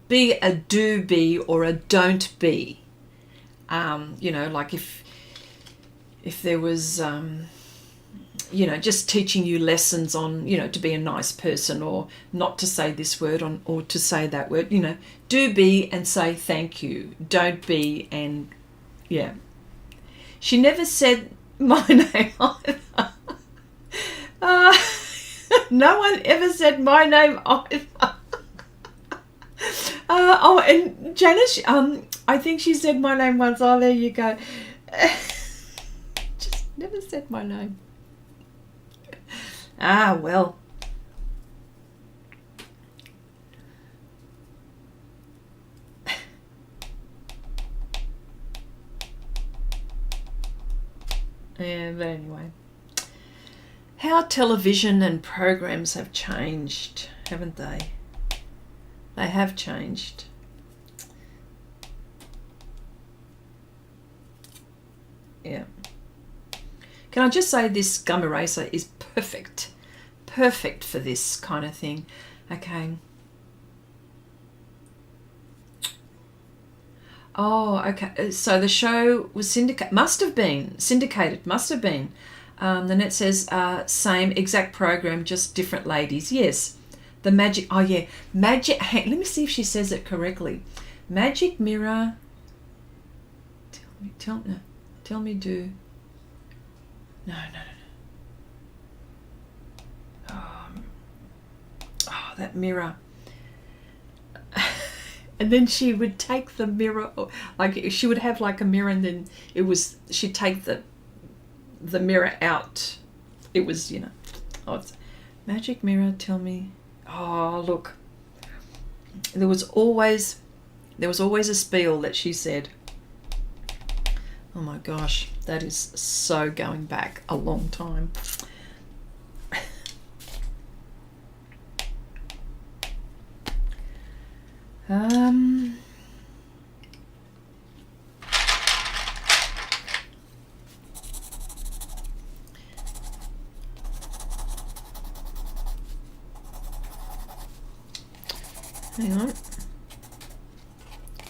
be a do be or a don't be. Like if there was just teaching you lessons on, to be a nice person or not to say this word or to say that word, do be and say thank you. Don't be and, yeah. She never said my name either. No one ever said my name either. And Janice, I think she said my name once. Oh, there you go. Just never said my name. Ah, well. Yeah, but anyway. How television and programs have changed, haven't they? They have changed. Yeah. Can I just say this gum eraser is perfect. Perfect for this kind of thing. Okay. Oh, okay. So the show was syndicated. Must have been. Syndicated. Must have been. Then it says same exact program, just different ladies. Yes. The magic. Oh, yeah. Magic. Let me see if she says it correctly. Magic mirror. Tell me do. No. Oh, that mirror. And then she would take the mirror, like she would have like a mirror, and then she'd take the mirror out. It was, it's magic mirror, tell me. Oh, look. There was always a spiel that she said. Oh my gosh, that is so going back a long time. Hang on.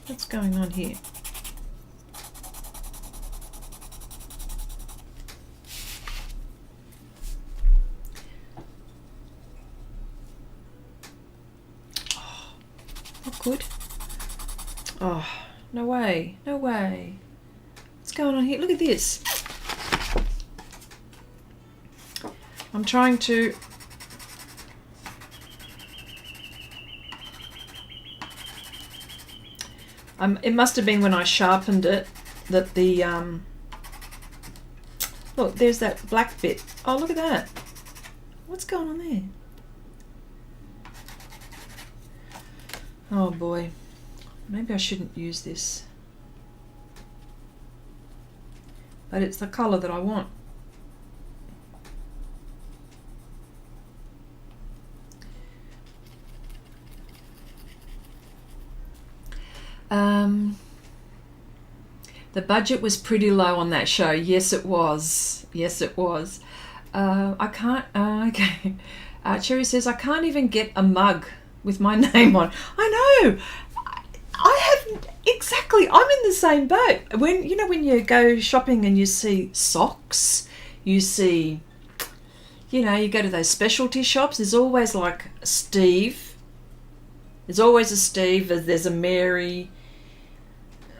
What's going on here? Good. Oh, no way. What's going on here? Look at this. I'm trying to... it must have been when I sharpened it that the... Look, there's that black bit. Oh, look at that. What's going on there? Oh boy, maybe I shouldn't use this, but it's the colour that I want. The budget was pretty low on that show. Yes, it was. I can't, okay. Cherry says, I can't even get a mug with my name on. I know. I haven't exactly. I'm in the same boat. When you go shopping and you see socks, you see, you go to those specialty shops. There's always like Steve. There's always a Steve. There's a Mary.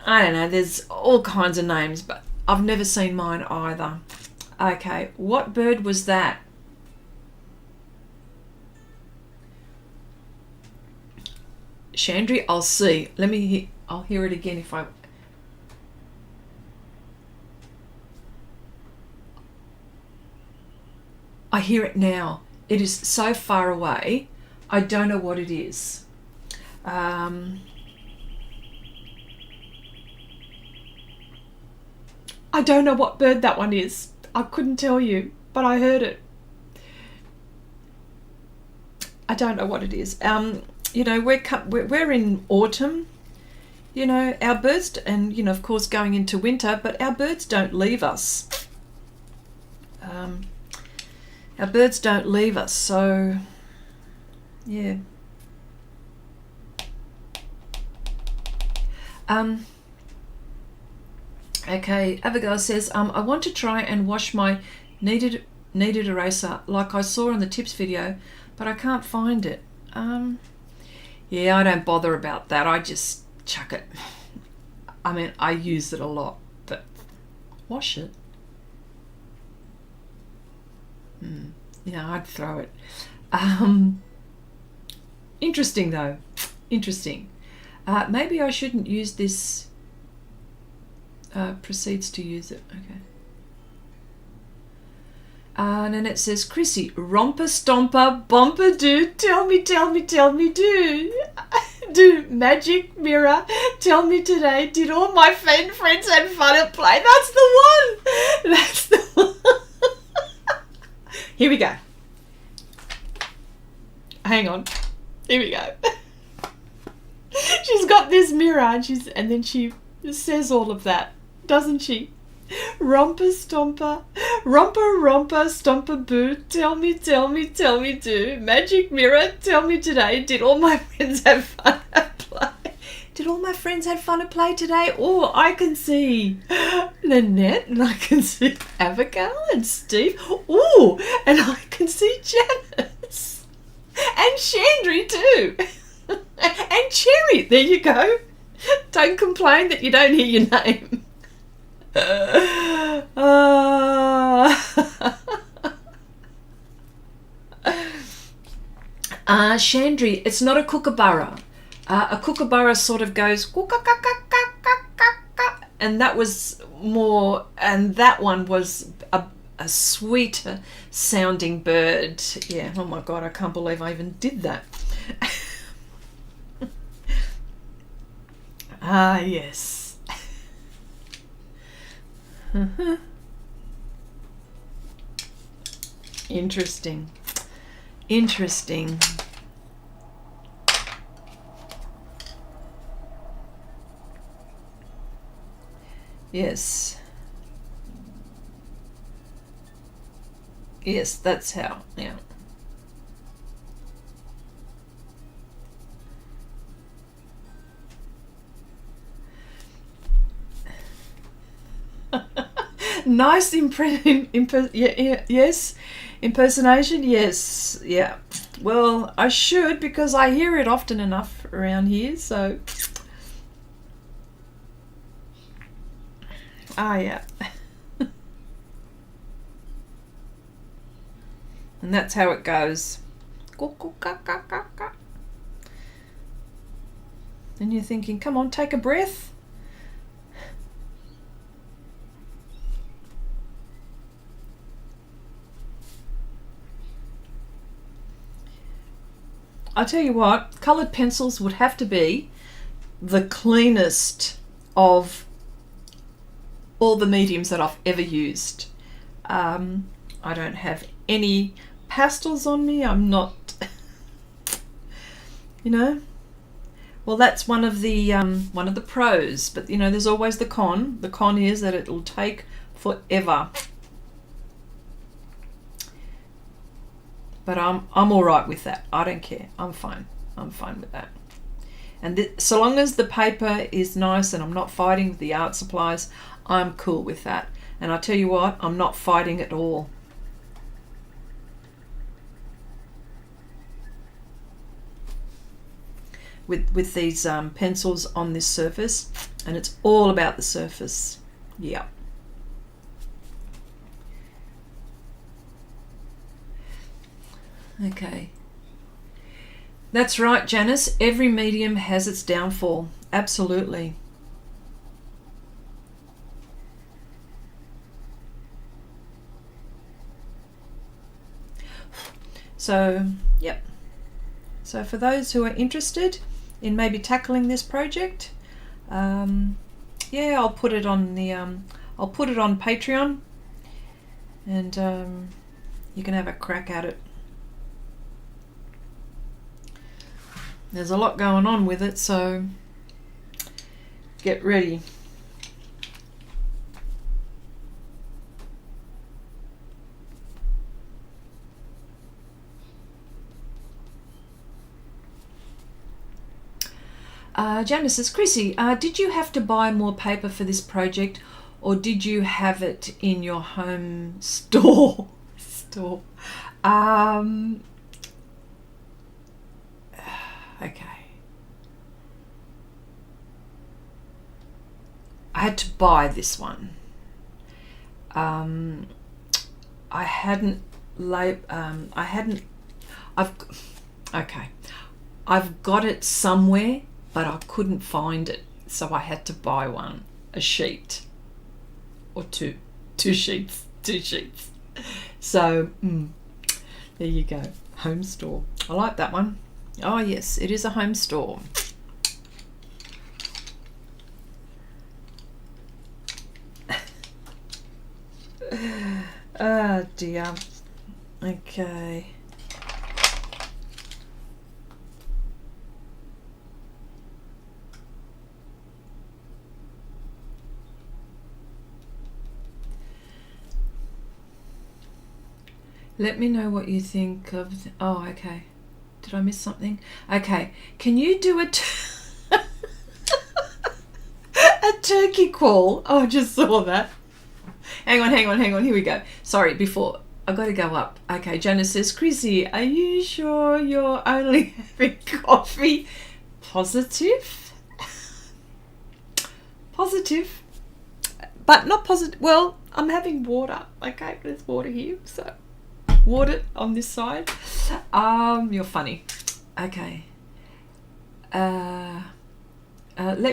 I don't know. There's all kinds of names, but I've never seen mine either. Okay, what bird was that? Chandri, I'll see. I'll hear it again if I hear it now. It is so far away. I don't know what it is. I don't know what bird that one is. I couldn't tell you, but I heard it. I don't know what it is. We're in autumn, our birds, and of course going into winter, but our birds don't leave us. So yeah. Okay, Abigail says, I want to try and wash my kneaded eraser like I saw in the tips video, but I can't find it. Yeah, I don't bother about that. I just chuck it. I mean, I use it a lot, but wash it. Yeah, I'd throw it. Interesting though. Interesting. Maybe I shouldn't use this. Proceeds to use it. Okay. And then it says, Chrissy, romper, stomper, bumper, do, tell me, do. Do, magic mirror, tell me today, did all my friends have fun at play? That's the one. Here we go. Hang on. Here we go. She's got this mirror and then she says all of that, doesn't she? Romper stomper, romper stomper boo. Tell me do. Magic mirror, tell me today. Did all my friends have fun at play? Did all my friends have fun at play today? Oh, I can see Nanette, and I can see Abigail and Steve. Oh, and I can see Janice. And Chandri too. And Cherry. There you go. Don't complain that you don't hear your name. Chandri, it's not a kookaburra. A kookaburra sort of goes and that was more, and that one was a sweeter sounding bird. Yeah, oh my god, I can't believe I even did that. Yes. Interesting. Yes. Yes, that's how, yeah. Nice yes. Impersonation, yes. Yeah. Well, I should, because I hear it often enough around here, so. Yeah. And that's how it goes. And you're thinking, come on, take a breath. I tell you what, coloured pencils would have to be the cleanest of all the mediums that I've ever used. I don't have any pastels on me. I'm not, you know. Well, that's one of the pros, but you know, there's always the con. The con is that it'll take forever. But I'm all right with that. I don't care. I'm fine. I'm fine with that. And so long as the paper is nice and I'm not fighting with the art supplies, I'm cool with that. And I tell you what, I'm not fighting at all. With these pencils on this surface, and it's all about the surface. Yeah. Okay. That's right, Janice. Every medium has its downfall. Absolutely. So, yep. So for those who are interested in maybe tackling this project, yeah, I'll put it on the I'll put it on Patreon, and you can have a crack at it. There's a lot going on with it, so get ready. Janice says, Chrissy, did you have to buy more paper for this project, or did you have it in your home store? Okay. I had to buy this one. I've got it somewhere, but I couldn't find it, so I had to buy one, a sheet, or two sheets. So there you go, home store. I like that one. Oh yes, it is a home store. Oh dear. Okay. Let me know what you think of... Oh, okay. Did I miss something? Okay. Can you do a turkey call? Oh, I just saw that. Hang on. Here we go. Sorry, before... I've got to go up. Okay, Janice says, Chrissy, are you sure you're only having coffee? Positive? Positive. But not positive. Well, I'm having water. Okay, there's water here. So, water on this side. You're funny. Okay. Let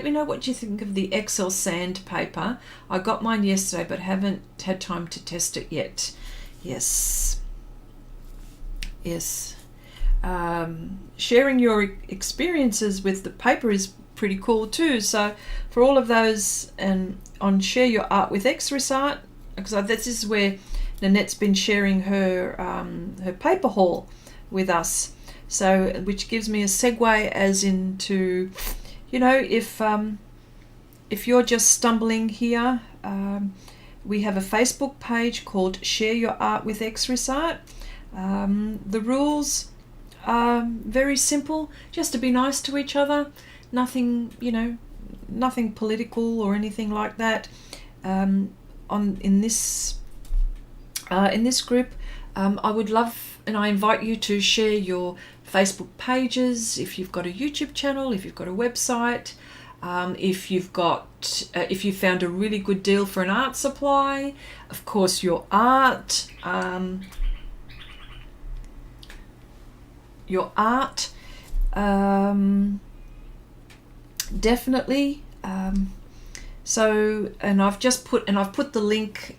me know what you think of the XL sandpaper. I got mine yesterday, but haven't had time to test it yet. Yes. Sharing your experiences with the paper is pretty cool too. So for all of those, and on Share Your Art with Xrissart, because this is where Nanette's been sharing her her paper haul with us. So which gives me a segue as into, you know, if you're just stumbling here. We have a Facebook page called Share Your Art with Xrissart. The rules are very simple, just to be nice to each other. Nothing, you know, nothing political or anything like that. In this group, I would love, and I invite you to share your Facebook pages. If you've got a YouTube channel, if you've got a website. If you found a really good deal for an art supply, of course your art, definitely. So, and I've put the link.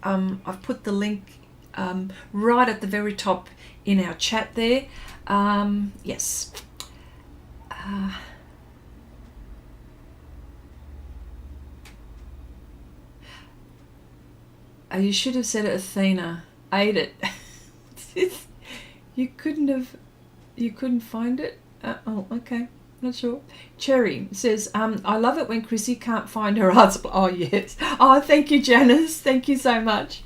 Right at the very top in our chat there. Yes. You should have said it, Athena. Ate it. You couldn't find it? Oh, okay. Not sure. Cherry says, I love it when Chrissy can't find her art supply. Oh, yes. Oh, thank you, Janice. Thank you so much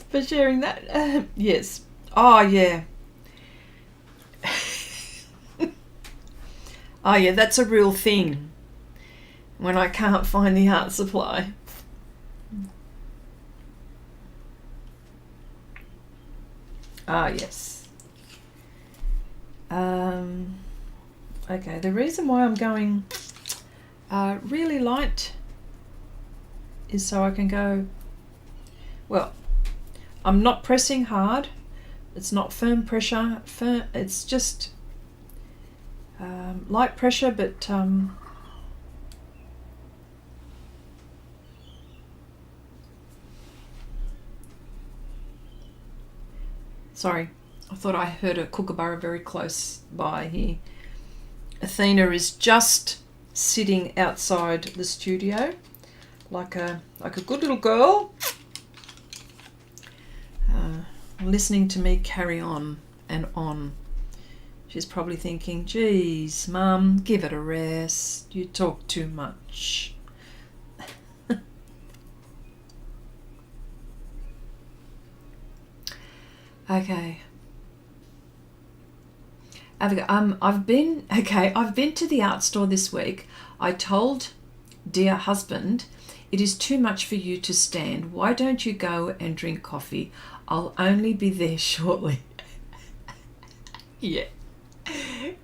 for sharing that. Yes. Oh, yeah. Oh, yeah, that's a real thing. When I can't find the art supply. Ah, yes. Okay, the reason why I'm going really light is so I can go, well, I'm not pressing hard. It's not firm pressure. It's just light pressure, but sorry, I thought I heard a kookaburra very close by here. Athena is just sitting outside the studio like a good little girl, listening to me carry on and on. She's probably thinking, geez, Mum, give it a rest. You talk too much. Okay. I've been to the art store this week. I told dear husband, it is too much for you to stand. Why don't you go and drink coffee? I'll only be there shortly. Yeah.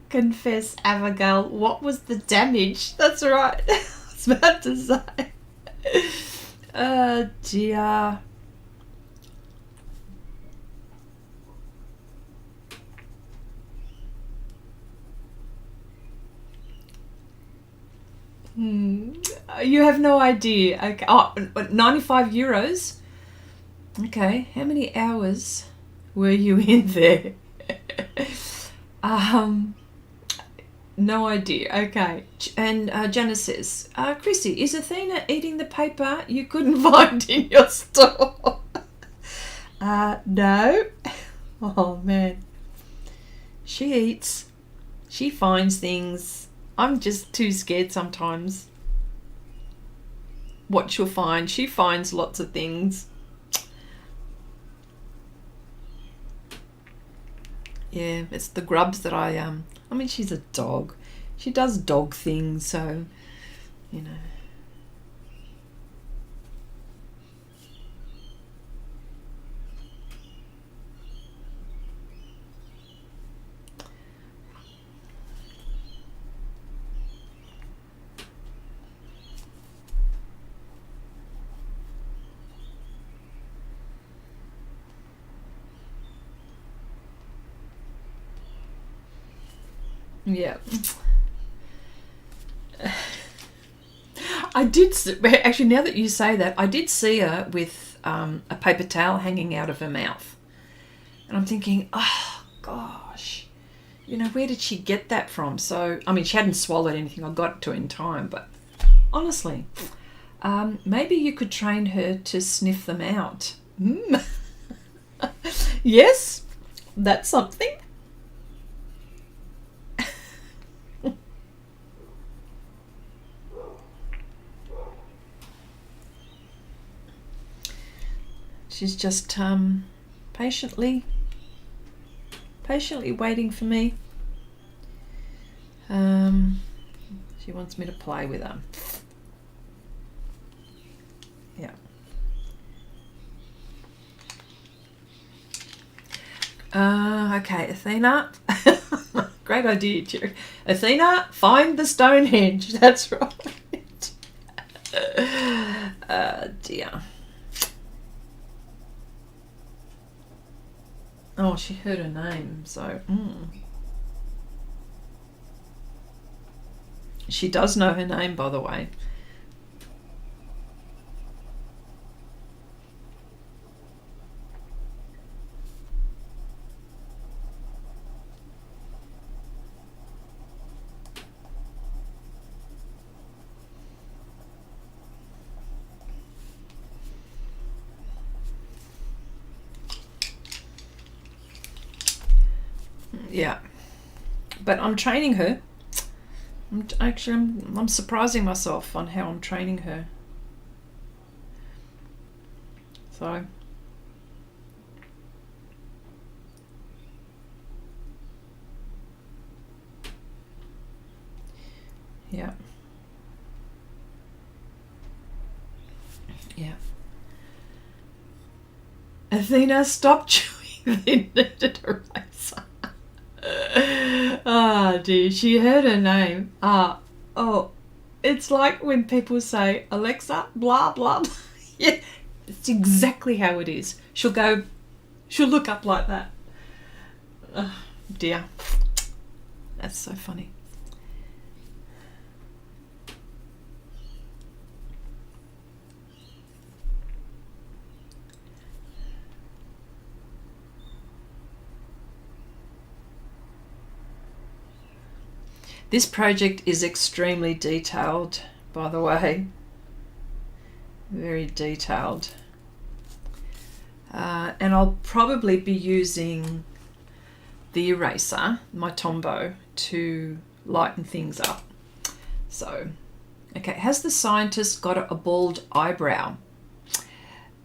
Confess, Abigail, what was the damage? That's right. I was about to say. Oh dear. You have no idea. Okay. Oh, 95 euros. Okay. How many hours were you in there? No idea. Okay. And Janice says, Chrissy, is Athena eating the paper you couldn't find in your store? No. Oh, man. She eats. She finds things. I'm just too scared sometimes. What she'll find. She finds lots of things. Yeah, it's the grubs that I mean, she's a dog. She does dog things, so, you know. Yeah. I did, actually, now that you say that, I did see her with a paper towel hanging out of her mouth. And I'm thinking, oh, gosh, you know, where did she get that from? So, I mean, she hadn't swallowed anything. I got to in time, but honestly, maybe you could train her to sniff them out. Mm. Yes, that's something. She's just patiently waiting for me. She wants me to play with her. Yeah. Okay, Athena. Great idea, Jerry. Athena, find the Stonehenge. That's right. Dear. Oh, she heard her name, so... She does know her name, by the way. Yeah. But I'm training her. I'm surprising myself on how I'm training her. So... Yeah. Yeah. Athena, stop chewing the knitted eraser. Ah, dear, she heard her name. Oh, it's like when people say, Alexa, blah, blah, blah. Yeah, it's exactly how it is. She'll look up like that. Oh, dear. That's so funny. This project is extremely detailed, by the way. Very detailed. And I'll probably be using the eraser, my Tombow, to lighten things up. So, okay, has the scientist got a bald eyebrow?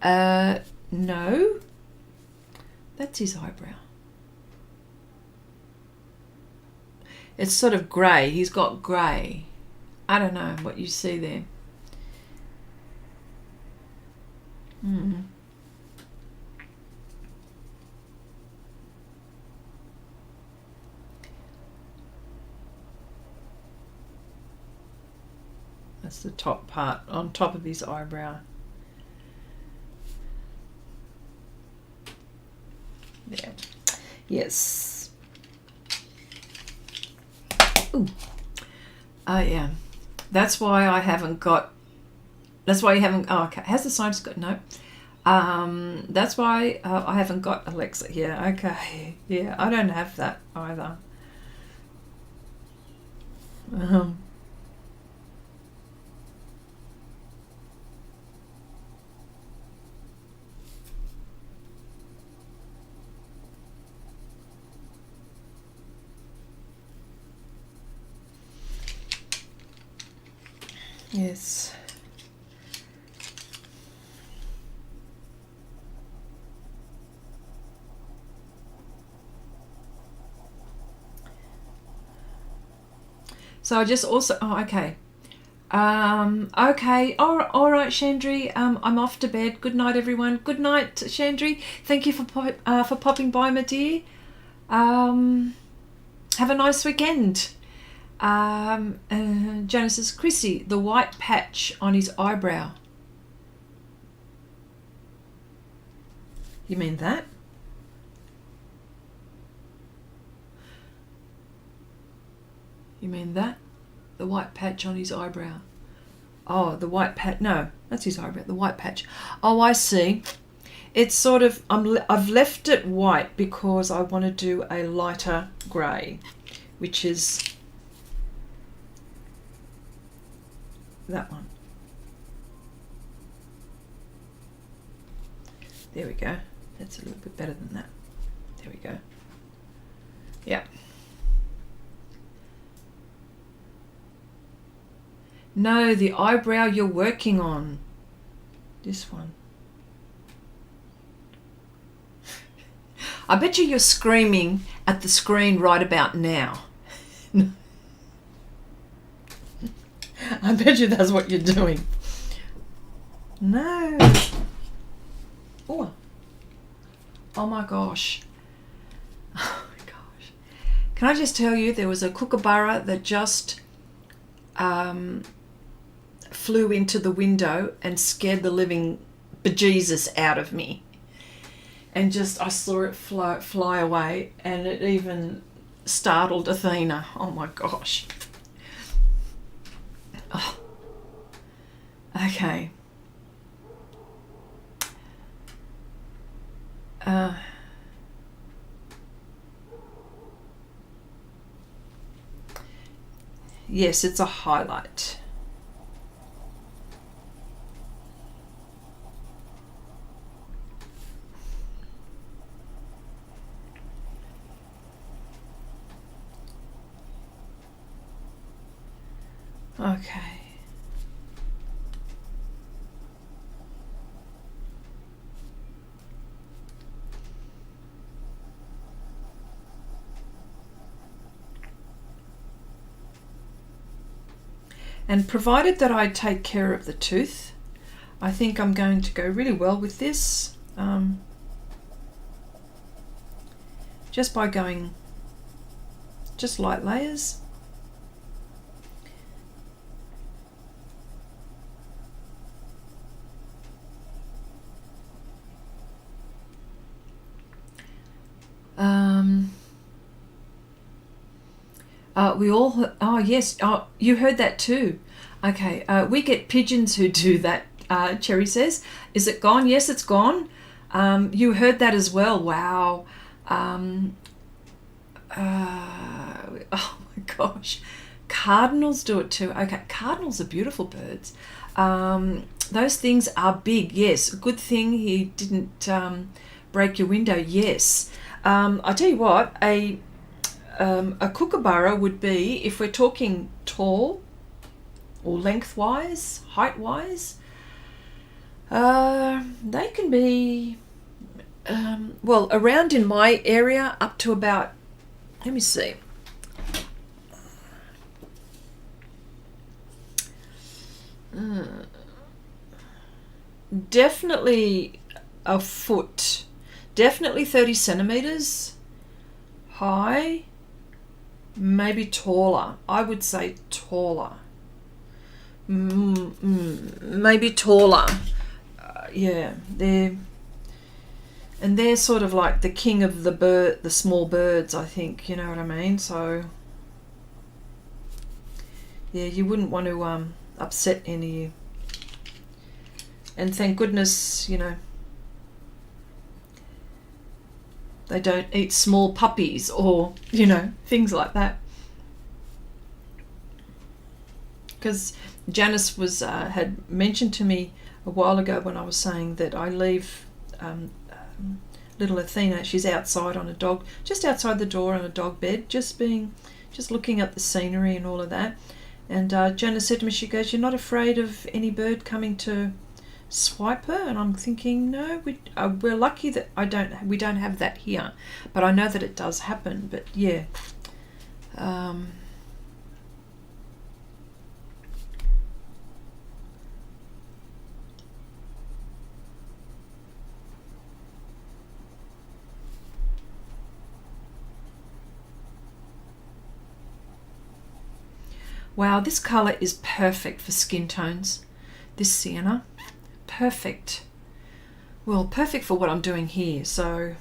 No. That's his eyebrow. It's sort of grey. He's got grey. I don't know what you see there. That's the top part, on top of his eyebrow. There. Yes. Ooh. Yeah. That's why I haven't got... That's why you haven't... Oh, okay. Has the scientist got... No. That's why I haven't got Alexa here. Okay. Yeah, I don't have that either. Yes. So I just also, oh, okay. Okay, all right, Chandri. I'm off to bed. Good night, everyone. Good night, Chandri. Thank you for popping by, my dear. Have a nice weekend. Janice says, Chrissy, the white patch on his eyebrow. You mean that? You mean that? The white patch on his eyebrow. Oh, the white patch. No, that's his eyebrow. The white patch. Oh, I see. It's sort of, I've left it white because I want to do a lighter grey, which is that one. There we go. That's a little bit better than that. There we go. Yeah. No, the eyebrow you're working on. This one. I bet you're screaming at the screen right about now. I bet you that's what you're doing. No. Oh. Oh my gosh. Oh my gosh. Can I just tell you, there was a kookaburra that just flew into the window and scared the living bejesus out of me. And just, I saw it fly away, and it even startled Athena. Oh my gosh. Oh. Okay. Yes, it's a highlight. Okay. And provided that I take care of the tooth, I think I'm going to go really well with this. Just by going just light layers. We all, oh yes, oh, you heard that too. Okay, we get pigeons who do that, Cherry says. Is it gone? Yes, it's gone. You heard that as well. Wow. Oh my gosh. Cardinals do it too. Okay, cardinals are beautiful birds. Those things are big, yes. Good thing he didn't break your window, yes. I tell you what, a kookaburra would be, if we're talking tall or lengthwise, height-wise, they can be, well, around in my area up to about, let me see, definitely a foot, definitely 30 centimeters high, maybe taller. I would say taller. Maybe taller. Yeah, they're sort of like the king of the small birds, I think, you know what I mean? So yeah, you wouldn't want to upset any. And thank goodness, you know, they don't eat small puppies or, you know, things like that. Because Janice was had mentioned to me a while ago when I was saying that I leave little Athena, she's outside on a dog, just outside the door on a dog bed, just looking at the scenery and all of that. And Janice said to me, she goes, "You're not afraid of any bird coming to swipe her?" And I'm thinking, no, we're lucky that we don't have that here, but I know that it does happen. But yeah, Wow, this colour is perfect for skin tones. This sienna, perfect. Well, perfect for what I'm doing here. So,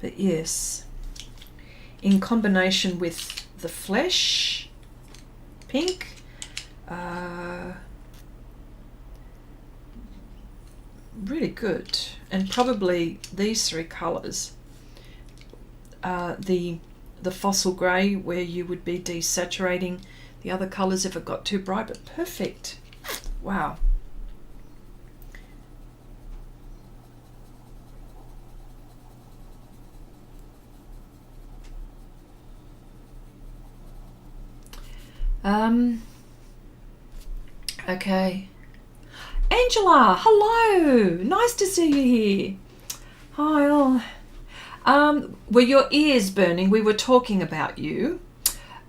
but yes, in combination with the flesh pink, really good. And probably these three colours, the fossil grey, where you would be desaturating the other colours if it got too bright, but perfect. Wow. Okay. Angela, hello. Nice to see you here. Hi all. Were your ears burning? We were talking about you.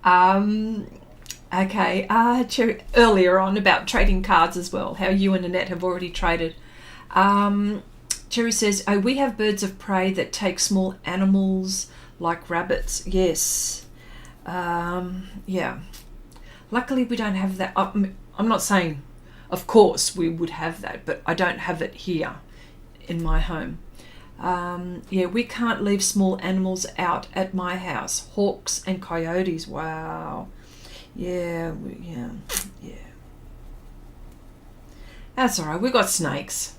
Okay. Cherry, earlier on about trading cards as well, how you and Annette have already traded. Cherry says, oh, we have birds of prey that take small animals like rabbits. Yes. Yeah. Luckily, we don't have that. I'm not saying, of course, we would have that, but I don't have it here in my home. Yeah, we can't leave small animals out at my house. Hawks and coyotes. Wow. Yeah, yeah. That's all right. We've got snakes,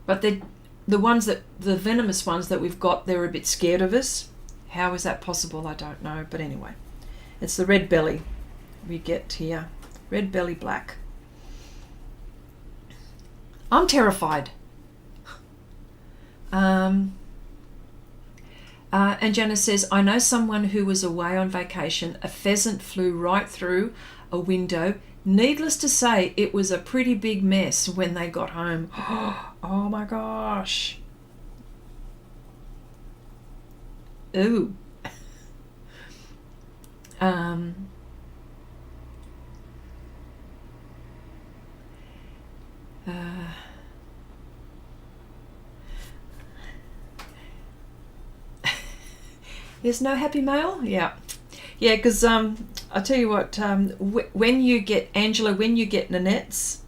but the venomous ones that we've got, they're a bit scared of us. How is that possible? I don't know. But anyway, it's the red belly we get here. Red belly black. I'm terrified. And Janice says, I know someone who was away on vacation. A pheasant flew right through a window. Needless to say, it was a pretty big mess when they got home. Oh my gosh. Ooh. There's no happy mail? Yeah, because I'll tell you what, when you get Angela, when you get Nanette's,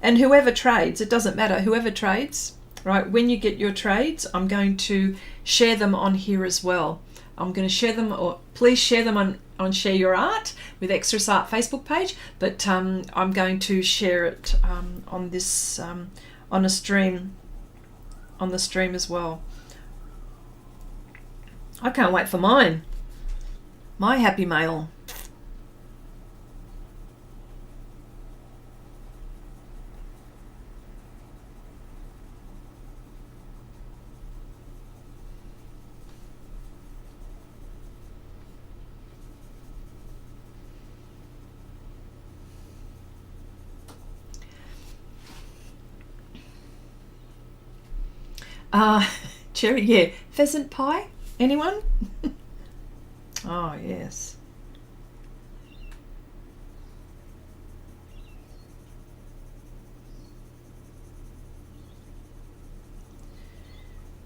and whoever trades, it doesn't matter, whoever trades, right, when you get your trades, I'm going to share them on here as well. I'm going to share them, or please share them on Share Your Art with Xrissart Facebook page, but I'm going to share it on this, on the stream as well. I can't wait for mine. My happy mail. Cherry, yeah. Pheasant pie? Anyone? Oh, yes.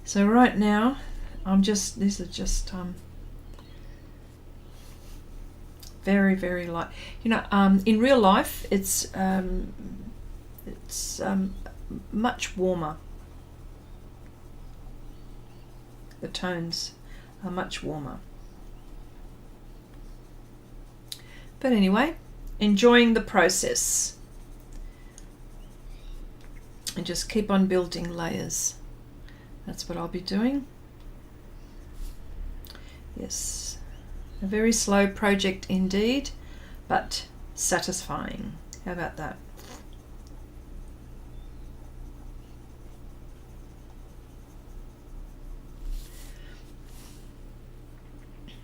So right now, these are just very, very light. You know, in real life, it's much warmer. The tones are much warmer. But anyway, enjoying the process. And just keep on building layers. That's what I'll be doing. Yes, a very slow project indeed, but satisfying. How about that?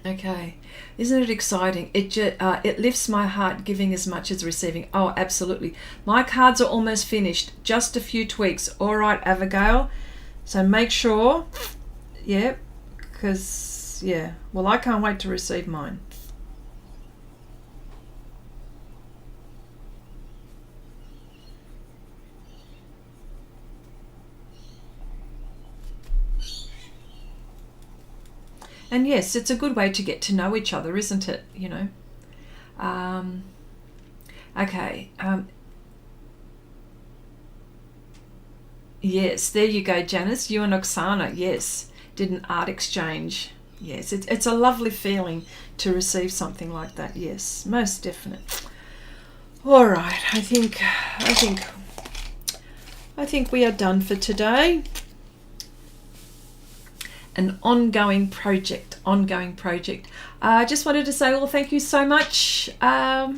Okay, isn't it exciting? It lifts my heart, giving as much as receiving. Oh, absolutely. My cards are almost finished. Just a few tweaks. All right, Abigail. So make sure, yeah, because, yeah, well, I can't wait to receive mine. And yes, it's a good way to get to know each other, isn't it? You know, Okay. Yes, there you go, Janice. You and Oksana, yes, did an art exchange. Yes, it's a lovely feeling to receive something like that. Yes, most definite. All right, I think we are done for today. An ongoing project. I just wanted to say, well, thank you so much. Hope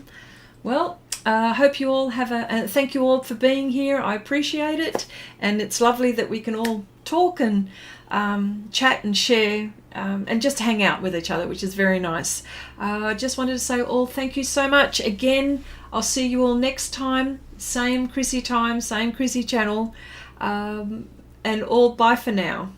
you all have thank you all for being here. I appreciate it, and it's lovely that we can all talk and chat and share and just hang out with each other, which is very nice. I just wanted to say, all thank you so much again. I'll see you all next time. Same Chrissy time, same Chrissy channel, and all bye for now.